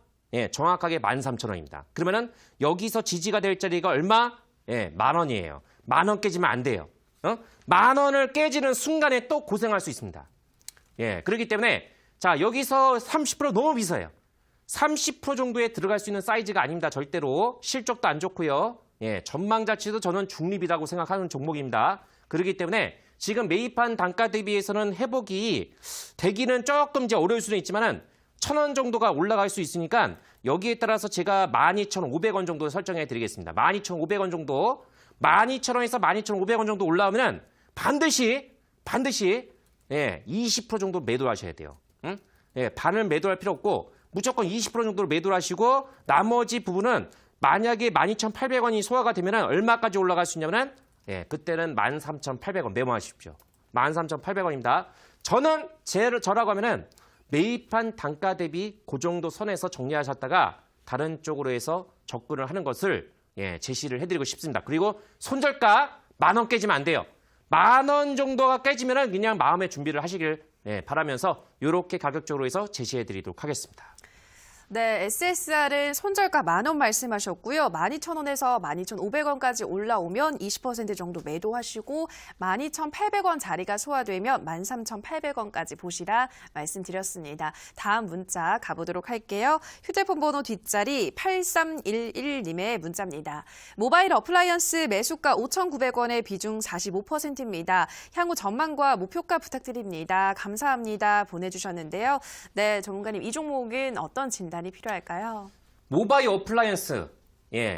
정확하게 13,000원입니다. 그러면은 여기서 지지가 될 자리가 얼마? 10,000원이에요. 10,000원 깨지면 안 돼요. 10,000원을 깨지는 순간에 또 고생할 수 있습니다. 그렇기 때문에 여기서 30% 너무 비싸요. 30% 정도에 들어갈 수 있는 사이즈가 아닙니다. 절대로. 실적도 안 좋고요. 전망 자체도 저는 중립이라고 생각하는 종목입니다. 그렇기 때문에 지금 매입한 단가 대비해서는 회복이 되기는 조금 이제 어려울 수는 있지만은 1,000원 정도가 올라갈 수 있으니까 여기에 따라서 제가 12,500원 정도 설정해 드리겠습니다. 12,500원 정도. 12,000원에서 12,500원 정도 올라오면 반드시 20% 정도 매도하셔야 돼요. 응? 예, 반을 매도할 필요 없고 무조건 20% 정도를 매도를 하시고 나머지 부분은 만약에 12,800원이 소화가 되면 얼마까지 올라갈 수 있냐면 그때는 13,800원 메모하십시오. 13,800원입니다. 저는 저라고 하면은 매입한 단가 대비 그 정도 선에서 정리하셨다가 다른 쪽으로 해서 접근을 하는 것을 제시를 해드리고 싶습니다. 그리고 손절가 10,000원 깨지면 안 돼요. 10,000원 정도가 깨지면 그냥 마음의 준비를 하시길 바라면서 이렇게 가격적으로 해서 제시해드리도록 하겠습니다. 네, SSR은 손절가 10,000원 말씀하셨고요. 12,000원에서 12,500원까지 올라오면 20% 정도 매도하시고 12,800원 자리가 소화되면 13,800원까지 보시라 말씀드렸습니다. 다음 문자 가보도록 할게요. 휴대폰 번호 뒷자리 8311님의 문자입니다. 모바일 어플라이언스 매수가 5,900원의 비중 45%입니다. 향후 전망과 목표가 부탁드립니다. 감사합니다. 보내주셨는데요. 네, 전문가님 이 종목은 어떤 진단이 필요할까요? 모바일 어플라이언스.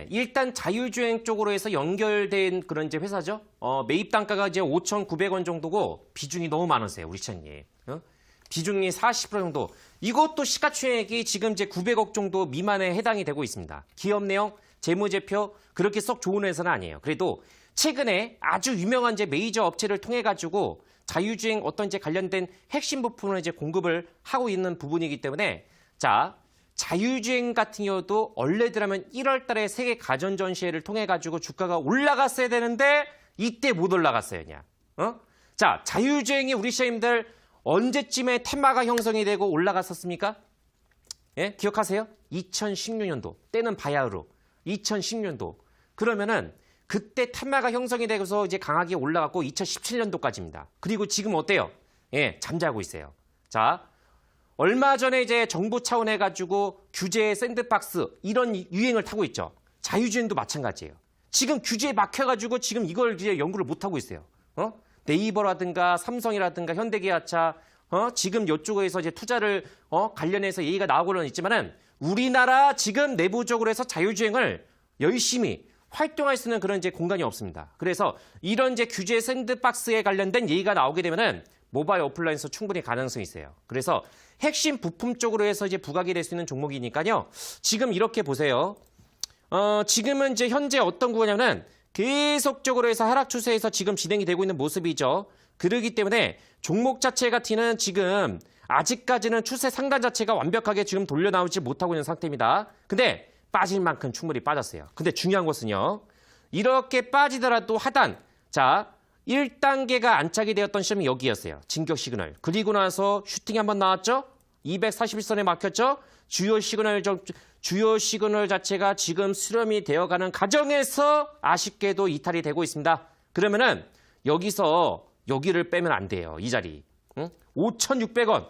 일단 자율주행 쪽으로 해서 연결된 그런 이제 회사죠. 매입 단가가 이제 5,900원 정도고 비중이 너무 많으세요, 우리 차님. 비중이 40% 정도. 이것도 시가총액이 지금 이제 900억 정도 미만에 해당이 되고 있습니다. 기업 내용, 재무제표 그렇게 썩 좋은 회사는 아니에요. 그래도 최근에 아주 유명한 이제 메이저 업체를 통해 가지고 자율주행 어떤 이제 관련된 핵심 부품을 이제 공급을 하고 있는 부분이기 때문에 자율주행 같은 경우도 원래대로면 1월 달에 세계 가전 전시회를 통해 가지고 주가가 올라갔어야 되는데 이때 못 올라갔어요, 그냥. 자, 자율주행이 우리 시장님들 언제쯤에 테마가 형성이 되고 올라갔었습니까? 기억하세요? 2016년도. 때는 바야흐로 2016년도. 그러면은 그때 테마가 형성이 되고서 이제 강하게 올라갔고 2017년도까지입니다. 그리고 지금 어때요? 잠자고 있어요. 자, 얼마 전에 이제 정부 차원에 가지고 규제 샌드박스 이런 유행을 타고 있죠. 자율주행도 마찬가지예요. 지금 규제에 막혀가지고 지금 이걸 이제 연구를 못 하고 있어요. 네이버라든가 삼성이라든가 현대기아차 지금 이쪽에서 이제 투자를 관련해서 얘기가 나오고는 있지만은 우리나라 지금 내부적으로 해서 자율주행을 열심히 활동할 수 있는 그런 이제 공간이 없습니다. 그래서 이런 이제 규제 샌드박스에 관련된 얘기가 나오게 되면은 모바일 어플라이언스 충분히 가능성이 있어요. 그래서 핵심 부품 쪽으로 해서 이제 부각이 될 수 있는 종목이니까요. 지금 이렇게 보세요. 지금은 이제 현재 어떤 구간이냐면 계속적으로 해서 하락 추세에서 지금 진행이 되고 있는 모습이죠. 그러기 때문에 종목 자체 같은 지금 아직까지는 추세 상단 자체가 완벽하게 지금 돌려 나오지 못하고 있는 상태입니다. 근데 빠질 만큼 충분히 빠졌어요. 근데 중요한 것은요. 이렇게 빠지더라도 하단. 자, 1단계가 안착이 되었던 시점이 여기였어요. 진격 시그널. 그리고 나서 슈팅이 한번 나왔죠. 241선에 막혔죠. 주요 시그널 자체가 지금 수렴이 되어가는 과정에서 아쉽게도 이탈이 되고 있습니다. 그러면은 여기서 여기를 빼면 안 돼요. 이 자리. 5,600원.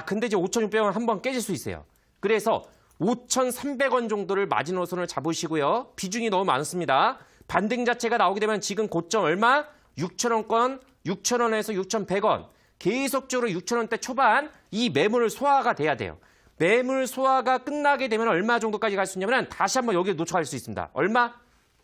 근데 이제 5,600원 한번 깨질 수 있어요. 그래서 5,300원 정도를 마지노선을 잡으시고요. 비중이 너무 많습니다. 반등 자체가 나오게 되면 지금 고점 얼마? 6,000원권, 6,000원에서 6,100원. 계속적으로 6,000원대 초반 이 매물 소화가 돼야 돼요. 매물 소화가 끝나게 되면 얼마 정도까지 갈 수 있냐면 다시 한번 여기를 노출할 수 있습니다. 얼마?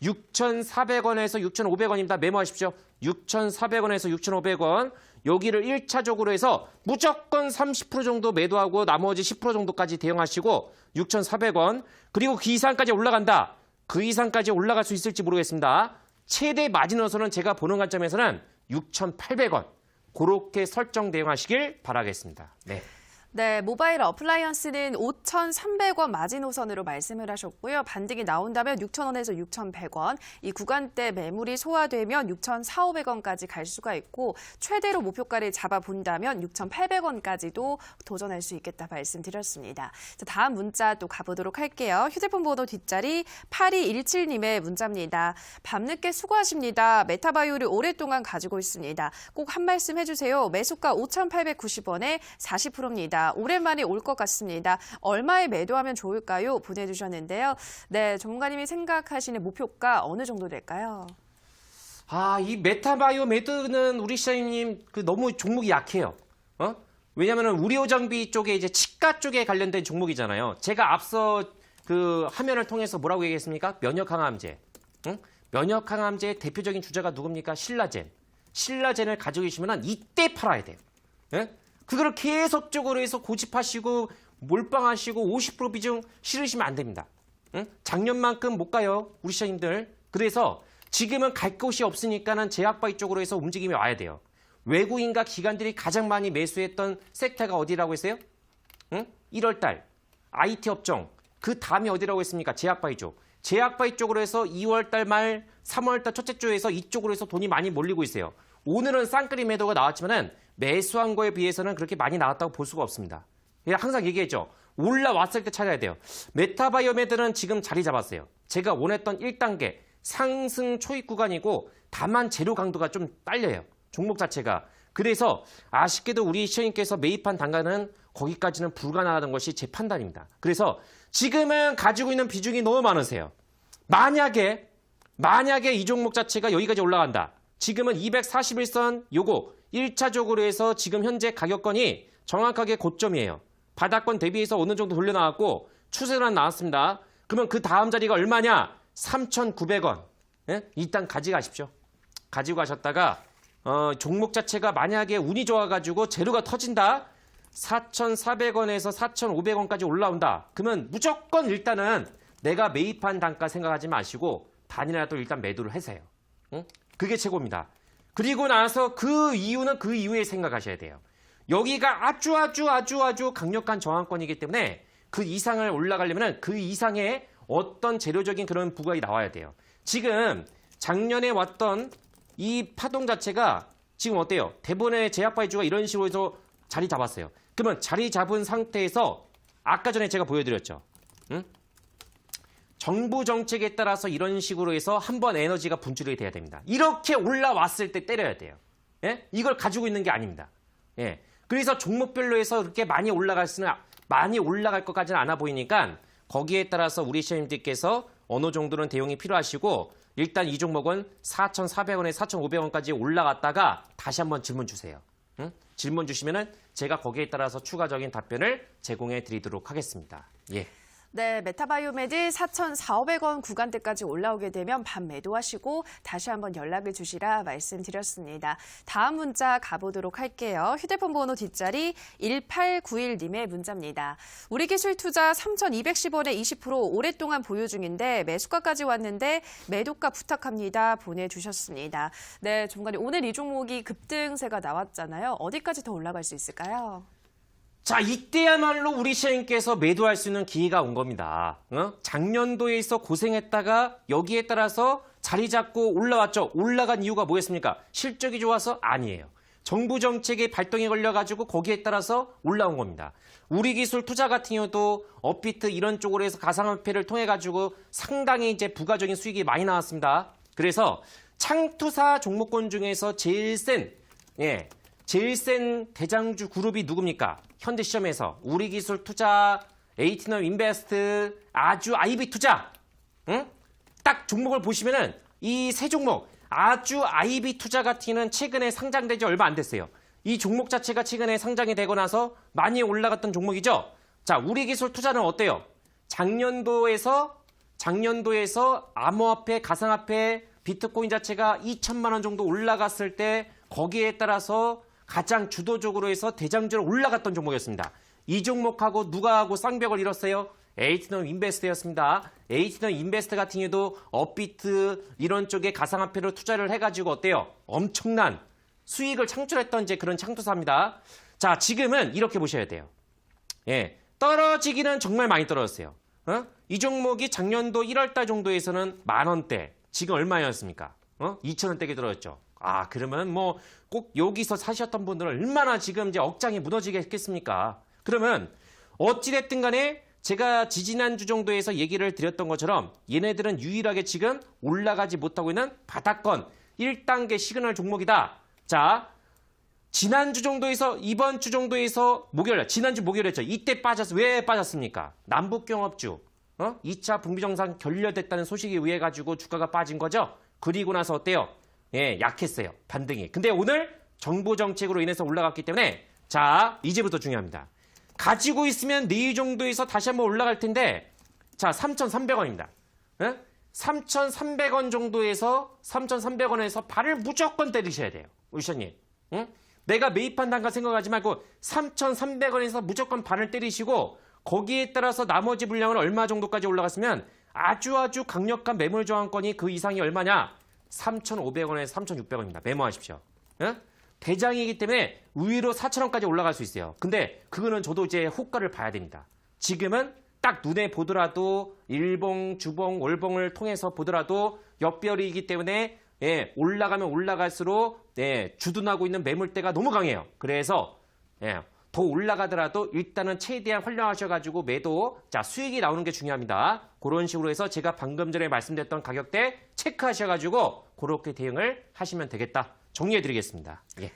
6,400원에서 6,500원입니다. 메모하십시오. 6,400원에서 6,500원. 여기를 1차적으로 해서 무조건 30% 정도 매도하고 나머지 10% 정도까지 대응하시고 6,400원. 그리고 그 이상까지 올라간다. 그 이상까지 올라갈 수 있을지 모르겠습니다. 최대 마지노선은 제가 보는 관점에서는 6,800원. 그렇게 설정 대응하시길 바라겠습니다. 네. 네, 모바일 어플라이언스는 5,300원 마지노선으로 말씀을 하셨고요. 반등이 나온다면 6,000원에서 6,100원. 이 구간대 매물이 소화되면 6,400~500원까지 갈 수가 있고 최대로 목표가를 잡아본다면 6,800원까지도 도전할 수 있겠다 말씀드렸습니다. 자, 다음 문자 또 가보도록 할게요. 휴대폰 번호 뒷자리 8217님의 문자입니다. 밤늦게 수고하십니다. 메타바이오를 오랫동안 가지고 있습니다. 꼭 한 말씀 해주세요. 매수가 5,890원에 40%입니다. 오랜만에 올 것 같습니다. 얼마에 매도하면 좋을까요? 보내주셨는데요. 네, 전문가님이 생각하시는 목표가 어느 정도 될까요? 이 메타바이오 매드는 우리 시장님 너무 종목이 약해요. 왜냐하면 의료 장비 쪽에 이제 치과 쪽에 관련된 종목이잖아요. 제가 앞서 그 화면을 통해서 뭐라고 얘기했습니까? 면역 항암제. 응? 면역 항암제의 대표적인 주자가 누굽니까? 신라젠. 신라젠을 가지고 계시면 이때 팔아야 돼요. 예? 그거를 계속적으로 해서 고집하시고 몰빵하시고 50% 비중 실으시면 안 됩니다. 응? 작년만큼 못 가요. 우리 시장님들. 그래서 지금은 갈 곳이 없으니까는 제약바이 쪽으로 해서 움직임이 와야 돼요. 외국인과 기관들이 가장 많이 매수했던 섹터가 어디라고 했어요? 응? 1월 달 IT 업종. 그 다음이 어디라고 했습니까? 제약바이 쪽. 제약바이 쪽으로 해서 2월 달 말 3월 달 첫째 주에서 이쪽으로 해서 돈이 많이 몰리고 있어요. 오늘은 쌍끌이 매도가 나왔지만은 매수한 거에 비해서는 그렇게 많이 나왔다고 볼 수가 없습니다. 항상 얘기했죠. 올라왔을 때 찾아야 돼요. 메타바이오메들은 지금 자리 잡았어요. 제가 원했던 1단계 상승 초입 구간이고 다만 재료 강도가 좀 딸려요. 종목 자체가. 그래서 아쉽게도 우리 시청님께서 매입한 단가는 거기까지는 불가능하다는 것이 제 판단입니다. 그래서 지금은 가지고 있는 비중이 너무 많으세요. 만약에 이 종목 자체가 여기까지 올라간다. 지금은 241선 요거 1차적으로 해서 지금 현재 가격권이 정확하게 고점이에요. 바닥권 대비해서 어느 정도 돌려나왔고 추세는 나왔습니다. 그러면 그 다음 자리가 얼마냐? 3,900원. 예? 일단 가져가십시오. 가지고 가셨다가 종목 자체가 만약에 운이 좋아가지고 재료가 터진다. 4,400원에서 4,500원까지 올라온다. 그러면 무조건 일단은 내가 매입한 단가 생각하지 마시고 단이라도 일단 매도를 하세요. 응? 그게 최고입니다. 그리고 나서 그 이유는 그 이후에 생각하셔야 돼요. 여기가 아주 강력한 저항권이기 때문에 그 이상을 올라가려면 그 이상의 어떤 재료적인 그런 부각이 나와야 돼요. 지금 작년에 왔던 이 파동 자체가 지금 어때요? 대부분의 제약바이주가 이런 식으로 해서 자리 잡았어요. 그러면 자리 잡은 상태에서 아까 전에 제가 보여드렸죠. 응? 정부 정책에 따라서 이런 식으로 해서 한번 에너지가 분출이 돼야 됩니다. 이렇게 올라왔을 때 때려야 돼요. 예? 이걸 가지고 있는 게 아닙니다. 예. 그래서 종목별로 해서 그렇게 많이 올라갈 것까지는 않아 보이니까 거기에 따라서 우리 시청님들께서 어느 정도는 대응이 필요하시고 일단 이 종목은 4,400원에 4,500원까지 올라갔다가 다시 한번 질문 주세요. 응? 질문 주시면은 제가 거기에 따라서 추가적인 답변을 제공해 드리도록 하겠습니다. 예. 네, 메타바이오메드 4,400원 구간대까지 올라오게 되면 반 매도하시고 다시 한번 연락을 주시라 말씀드렸습니다. 다음 문자 가보도록 할게요. 휴대폰 번호 뒷자리 1891님의 문자입니다. 우리 기술 투자 3,210원에 20% 오랫동안 보유 중인데 매수가까지 왔는데 매도가 부탁합니다. 보내주셨습니다. 네, 종관이 오늘 이 종목이 급등세가 나왔잖아요. 어디까지 더 올라갈 수 있을까요? 자, 이때야말로 우리 시장님께서 매도할 수 있는 기회가 온 겁니다. 작년도에 있어 고생했다가 여기에 따라서 자리 잡고 올라왔죠. 올라간 이유가 뭐였습니까? 실적이 좋아서? 아니에요. 정부 정책의 발동에 걸려가지고 거기에 따라서 올라온 겁니다. 우리 기술 투자 같은 경우도 업비트 이런 쪽으로 해서 가상화폐를 통해가지고 상당히 이제 부가적인 수익이 많이 나왔습니다. 그래서 창투사 종목군 중에서 제일 센 대장주 그룹이 누굽니까? 현대 시점에서 우리기술 투자, 에이티넘 인베스트, 아주 아이비 투자. 응? 딱 종목을 보시면은 이 세 종목 아주 아이비 투자 같은 경우는 최근에 상장된 지 얼마 안 됐어요. 이 종목 자체가 최근에 상장이 되고 나서 많이 올라갔던 종목이죠. 자, 우리기술 투자는 어때요? 작년도에서 암호화폐, 가상화폐, 비트코인 자체가 2천만 원 정도 올라갔을 때 거기에 따라서 가장 주도적으로 해서 대장주로 올라갔던 종목이었습니다. 이 종목하고 누가 하고 쌍벽을 이뤘어요? 에이티넘 인베스트였습니다. 에이티넘 인베스트 같은 경우도 업비트 이런 쪽에 가상화폐로 투자를 해가지고 어때요? 엄청난 수익을 창출했던 이제 그런 창투사입니다. 자, 지금은 이렇게 보셔야 돼요. 예, 떨어지기는 정말 많이 떨어졌어요. 이 종목이 작년도 1월달 정도에서는 10,000원대, 지금 얼마였습니까? 2,000원대에 들어졌죠. 아, 그러면 뭐 꼭 여기서 사셨던 분들은 얼마나 지금 이제 억장이 무너지겠습니까? 그러면 어찌됐든 간에 제가 지지난주 정도에서 얘기를 드렸던 것처럼 얘네들은 유일하게 지금 올라가지 못하고 있는 바닥권 1단계 시그널 종목이다. 자, 지난주 정도에서 이번 주 정도에서 지난주 목요일이었죠. 이때 왜 빠졌습니까? 남북경합주 2차 북미정상 결렬됐다는 소식에 의해 가지고 주가가 빠진 거죠. 그리고 나서 어때요? 예, 약했어요. 반등이. 근데 오늘 정부 정책으로 인해서 올라갔기 때문에 자, 이제부터 중요합니다. 가지고 있으면 4위 정도에서 다시 한번 올라갈 텐데, 자, 3,300원입니다. 3,300원 정도에서 3,300원에서 발을 무조건 때리셔야 돼요. 우시님. 응? 내가 매입한 단가 생각하지 말고 3,300원에서 무조건 발을 때리시고 거기에 따라서 나머지 물량은 얼마 정도까지 올라갔으면 아주 강력한 매물 저항권이 그 이상이 얼마냐? 3,500원에서 3,600원입니다. 메모하십시오. 응? 대장이기 때문에 위로 4,000원까지 올라갈 수 있어요. 근데 그거는 저도 이제 호가를 봐야 됩니다. 지금은 딱 눈에 보더라도 일봉, 주봉, 월봉을 통해서 보더라도 역별이기 때문에 예, 올라가면 올라갈수록 예, 주둔하고 있는 매물대가 너무 강해요. 그래서 예, 더 올라가더라도 일단은 최대한 활용하셔가지고 매도, 자 수익이 나오는 게 중요합니다. 그런 식으로 해서 제가 방금 전에 말씀드렸던 가격대 체크하셔가지고 그렇게 대응을 하시면 되겠다. 정리해드리겠습니다. 예.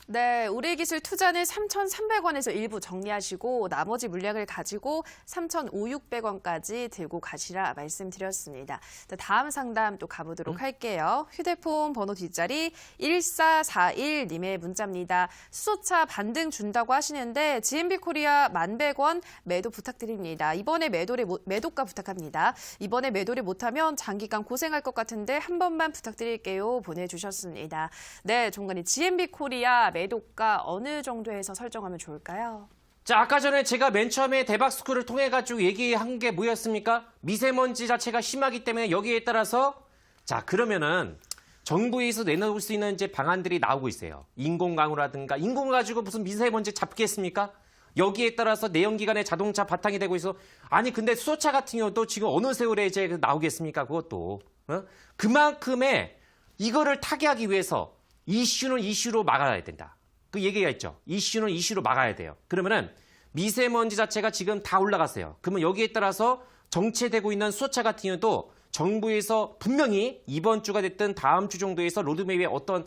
네, 우리기술 투자는 3,300원에서 일부 정리하시고 나머지 물량을 가지고 3,500~600원까지 들고 가시라 말씀드렸습니다. 다음 상담 또 가보도록 할게요. 휴대폰 번호 뒷자리 1441님의 문자입니다. 수소차 반등 준다고 하시는데 GMB코리아 1,100원 매도 부탁드립니다. 이번에 매도가 부탁합니다. 이번에 매도를 못하면 장기간 고생할 것 같은데 한 번만 부탁드릴게요. 보내주셨습니다. 네, 종관이 GMB코리아 매도가 어느 정도에서 설정하면 좋을까요? 자, 아까 전에 제가 맨 처음에 대박스쿨을 통해 가지고 얘기한 게 뭐였습니까? 미세먼지 자체가 심하기 때문에 여기에 따라서 자, 그러면은 정부에서 내놓을 수 있는 이제 방안들이 나오고 있어요. 인공강우라든가 인공 가지고 무슨 미세먼지 잡겠습니까? 여기에 따라서 내연기관의 자동차 바탕이 되고 있어. 아니 근데 수소차 같은 경우도 지금 어느 세월에 이제 나오겠습니까? 그것도 그만큼의 이거를 타개하기 위해서 이슈는 이슈로 막아야 된다. 그 얘기가 있죠. 이슈는 이슈로 막아야 돼요. 그러면은 미세먼지 자체가 지금 다 올라갔어요. 그러면 여기에 따라서 정체되고 있는 수소차 같은 경우도 정부에서 분명히 이번 주가 됐든 다음 주 정도에서 로드맵에 어떤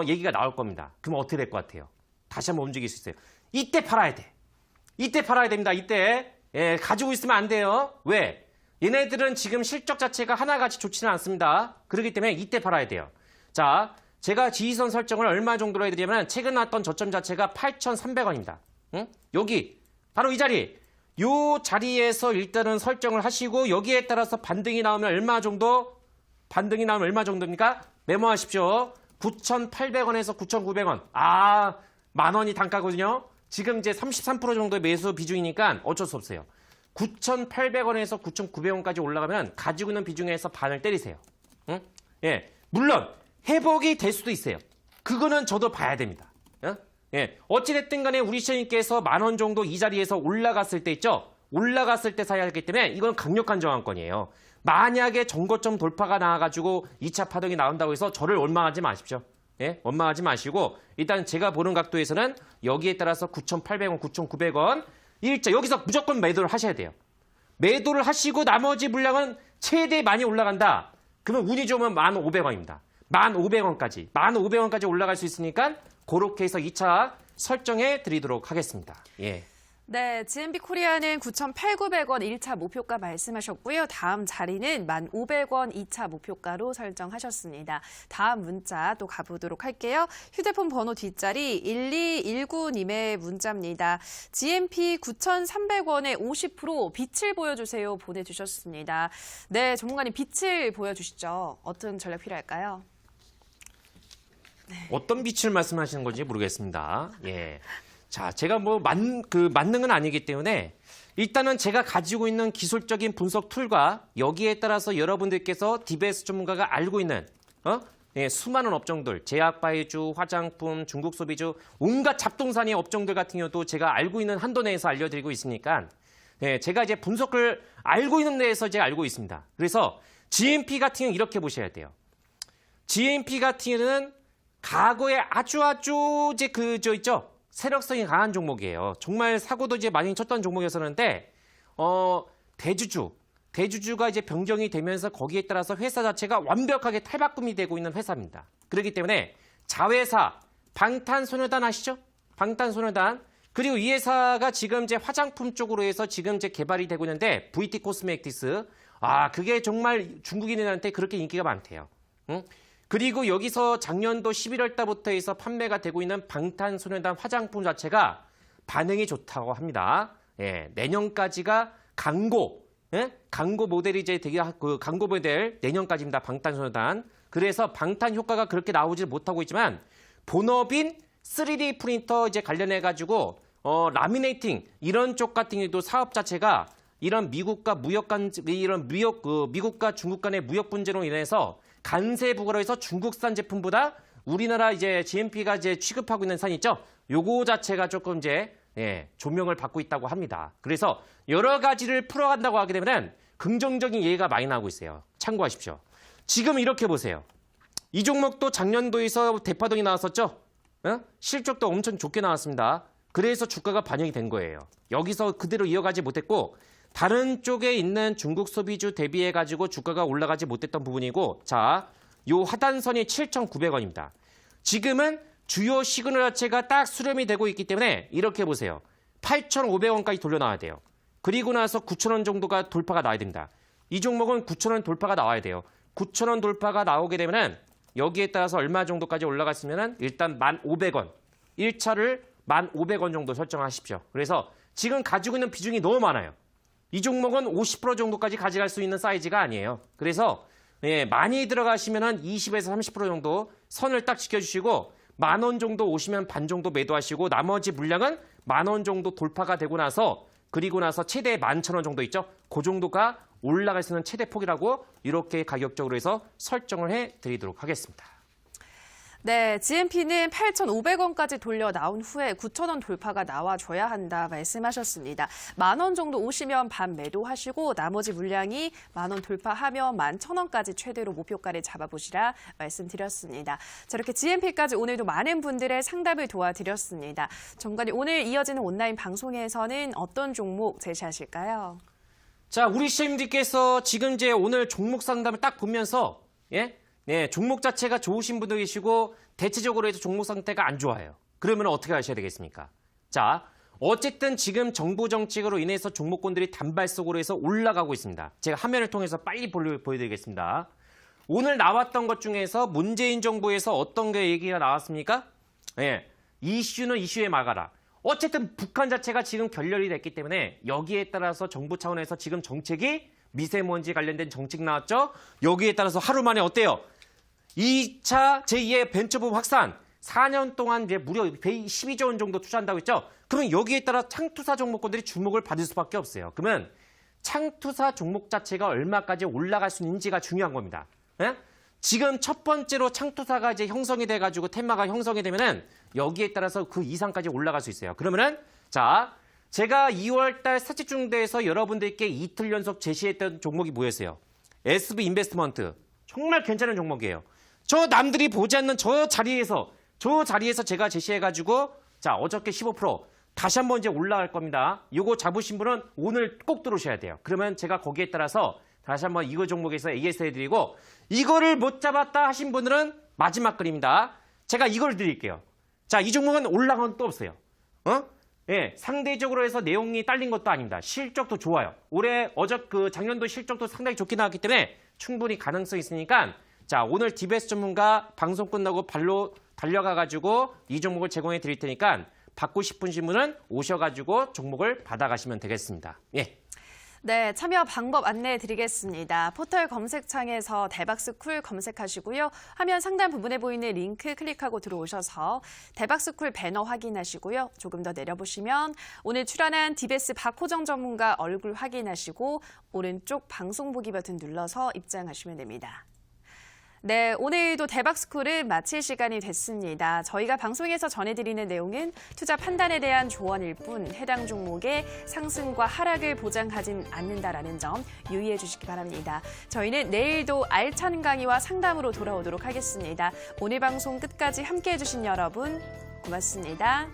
얘기가 나올 겁니다. 그러면 어떻게 될 것 같아요? 다시 한번 움직일 수 있어요. 이때 팔아야 돼. 이때 팔아야 됩니다. 이때. 예, 가지고 있으면 안 돼요. 왜? 얘네들은 지금 실적 자체가 하나같이 좋지는 않습니다. 그렇기 때문에 이때 팔아야 돼요. 자, 제가 지지선 설정을 얼마 정도로 해드리냐면 최근 나왔던 저점 자체가 8,300원입니다. 응? 여기 바로 이 자리. 요 자리에서 일단은 설정을 하시고 여기에 따라서 반등이 나오면 얼마 정도? 반등이 나오면 얼마 정도입니까? 메모하십시오. 9,800원에서 9,900원. 아, 10,000원이 단가거든요. 지금 이제 33% 정도의 매수 비중이니까 어쩔 수 없어요. 9,800원에서 9,900원까지 올라가면 가지고 있는 비중에서 반을 때리세요. 응? 예, 물론 회복이 될 수도 있어요. 그거는 저도 봐야 됩니다. 예, 어찌됐든 간에 우리 시장님께서 10,000원 정도 이 자리에서 올라갔을 때 있죠? 올라갔을 때 사야 하기 때문에 이건 강력한 저항권이에요. 만약에 전고점 돌파가 나와가지고 2차 파동이 나온다고 해서 저를 원망하지 마십시오. 예, 원망하지 마시고 일단 제가 보는 각도에서는 여기에 따라서 9,800원, 9,900원 일자 여기서 무조건 매도를 하셔야 돼요. 매도를 하시고 나머지 물량은 최대 많이 올라간다. 그러면 운이 좋으면 1,500원입니다. 1,500원까지. 1,500원까지 올라갈 수 있으니까 그렇게 해서 2차 설정해 드리도록 하겠습니다. 예. 네, GMB코리아는 9,800~900원 1차 목표가 말씀하셨고요. 다음 자리는 1,500원 2차 목표가로 설정하셨습니다. 다음 문자 또 가보도록 할게요. 휴대폰 번호 뒷자리 1219님의 문자입니다. GMP 9,300원에 50% 빛을 보여주세요 보내주셨습니다. 네, 전문가님 빛을 보여주시죠. 어떤 전략 필요할까요? 어떤 빛을 말씀하시는 건지 모르겠습니다. 예. 자, 제가 뭐 만능은 아니기 때문에 일단은 제가 가지고 있는 기술적인 분석 툴과 여기에 따라서 여러분들께서 DBS 전문가가 알고 있는 예, 수많은 업종들, 제약바이주, 화장품, 중국 소비주, 온갖 잡동사니 업종들 같은 경우도 제가 알고 있는 한도 내에서 알려드리고 있으니까 예, 제가 이제 분석을 알고 있는 데에서 제가 알고 있습니다. 그래서 GMP 같은 경우 이렇게 보셔야 돼요. GMP 같은 경우는 과거에 아주 이제 있죠. 세력성이 강한 종목이에요. 정말 사고도 이제 많이 쳤던 종목이었었는데, 대주주가 이제 변경이 되면서 거기에 따라서 회사 자체가 완벽하게 탈바꿈이 되고 있는 회사입니다. 그렇기 때문에 자회사, 방탄소년단 아시죠? 방탄소년단. 그리고 이 회사가 지금 이제 화장품 쪽으로 해서 지금 이제 개발이 되고 있는데, VT 코스메틱스. 아, 그게 정말 중국인들한테 그렇게 인기가 많대요. 응? 그리고 여기서 작년도 11월 달부터 해서 판매가 되고 있는 방탄소년단 화장품 자체가 반응이 좋다고 합니다. 예, 내년까지가 강고, 예? 강고 모델이 이제 되게 그 강고 모델 내년까지입니다. 방탄소년단. 그래서 방탄 효과가 그렇게 나오지 못하고 있지만 본업인 3D 프린터 이제 관련해 가지고 라미네이팅 이런 쪽 같은 경우도 사업 자체가 이런 미국과 미국과 중국 간의 무역 분쟁으로 인해서 관세 부과로 해서 중국산 제품보다 우리나라 이제 GMP가 이제 취급하고 있는 산 있죠. 요거 자체가 조금 이제 조명을 받고 있다고 합니다. 그래서 여러 가지를 풀어간다고 하게 되면 긍정적인 예가 많이 나오고 있어요. 참고하십시오. 지금 이렇게 보세요. 이 종목도 작년도에서 대파동이 나왔었죠. 실적도 엄청 좋게 나왔습니다. 그래서 주가가 반영이 된 거예요. 여기서 그대로 이어가지 못했고 다른 쪽에 있는 중국 소비주 대비해 가지고 주가가 올라가지 못했던 부분이고 자, 요 하단선이 7,900원입니다. 지금은 주요 시그널 자체가 딱 수렴이 되고 있기 때문에 이렇게 보세요. 8,500원까지 돌려놔야 돼요. 그리고 나서 9,000원 정도가 돌파가 나와야 됩니다. 이 종목은 9,000원 돌파가 나와야 돼요. 9,000원 돌파가 나오게 되면은 여기에 따라서 얼마 정도까지 올라갔으면은 일단 1,500원. 1차를 1,500원 정도 설정하십시오. 그래서 지금 가지고 있는 비중이 너무 많아요. 이 종목은 50% 정도까지 가져갈 수 있는 사이즈가 아니에요. 그래서 많이 들어가시면은 20에서 30% 정도 선을 딱 지켜주시고 10,000원 정도 오시면 반 정도 매도하시고 나머지 물량은 10,000원 정도 돌파가 되고 나서 그리고 나서 최대 11,000원 정도 있죠. 그 정도가 올라갈 수 있는 최대 폭이라고 이렇게 가격적으로 해서 설정을 해드리도록 하겠습니다. 네, GMP는 8,500원까지 돌려 나온 후에 9,000원 돌파가 나와줘야 한다 말씀하셨습니다. 10,000원 정도 오시면 반 매도하시고 나머지 물량이 10,000원 돌파하면 11,000원까지 최대로 목표가를 잡아보시라 말씀드렸습니다. 저렇게 GMP까지 오늘도 많은 분들의 상담을 도와드렸습니다. 정관님, 오늘 이어지는 온라인 방송에서는 어떤 종목 제시하실까요? 자, 우리 시청자님들께서 지금 이제 오늘 종목 상담을 딱 보면서 종목 자체가 좋으신 분도 계시고 대체적으로 해서 종목 상태가 안 좋아요. 그러면 어떻게 하셔야 되겠습니까? 자, 어쨌든 지금 정부 정책으로 인해서 종목군들이 단발성으로 해서 올라가고 있습니다. 제가 화면을 통해서 빨리 보여드리겠습니다. 오늘 나왔던 것 중에서 문재인 정부에서 어떤 게 얘기가 나왔습니까? 이슈는 이슈에 막아라. 어쨌든 북한 자체가 지금 결렬이 됐기 때문에 여기에 따라서 정부 차원에서 지금 정책이 미세먼지 관련된 정책 나왔죠? 여기에 따라서 하루 만에 어때요? 2차 제2의 벤처붐 확산 4년 동안 이제 무려 12조 원 정도 투자한다고 했죠? 그러면 여기에 따라 창투사 종목군들이 주목을 받을 수밖에 없어요. 그러면 창투사 종목 자체가 얼마까지 올라갈 수 있는지가 중요한 겁니다. 지금 첫 번째로 창투사가 이제 형성이 돼가지고 테마가 형성이 되면은 여기에 따라서 그 이상까지 올라갈 수 있어요. 그러면은 자, 제가 2월달 사직중대에서 여러분들께 이틀 연속 제시했던 종목이 뭐였어요? SB 인베스트먼트. 정말 괜찮은 종목이에요. 저 남들이 보지 않는 저 자리에서 제가 제시해가지고 자, 어저께 15% 다시 한번 이제 올라갈 겁니다. 이거 잡으신 분은 오늘 꼭 들어오셔야 돼요. 그러면 제가 거기에 따라서 다시 한번 이거 종목에서 AS 해드리고 이거를 못 잡았다 하신 분들은 마지막 글입니다. 제가 이걸 드릴게요. 자, 이 종목은 올라간 건 또 없어요. 상대적으로 해서 내용이 딸린 것도 아닙니다. 실적도 좋아요. 올해 작년도 실적도 상당히 좋게 나왔기 때문에 충분히 가능성이 있으니까 자, 오늘 DBS 전문가 방송 끝나고 발로 달려가가지고 이 종목을 제공해 드릴 테니까 받고 싶으신 분은 오셔가지고 종목을 받아가시면 되겠습니다. 네, 참여 방법 안내해 드리겠습니다. 포털 검색창에서 대박스쿨 검색하시고요. 화면 상단 부분에 보이는 링크 클릭하고 들어오셔서 대박스쿨 배너 확인하시고요. 조금 더 내려보시면 오늘 출연한 DBS 박호정 전문가 얼굴 확인하시고 오른쪽 방송 보기 버튼 눌러서 입장하시면 됩니다. 네, 오늘도 대박스쿨은 마칠 시간이 됐습니다. 저희가 방송에서 전해드리는 내용은 투자 판단에 대한 조언일 뿐 해당 종목의 상승과 하락을 보장하진 않는다라는 점 유의해 주시기 바랍니다. 저희는 내일도 알찬 강의와 상담으로 돌아오도록 하겠습니다. 오늘 방송 끝까지 함께해 주신 여러분 고맙습니다.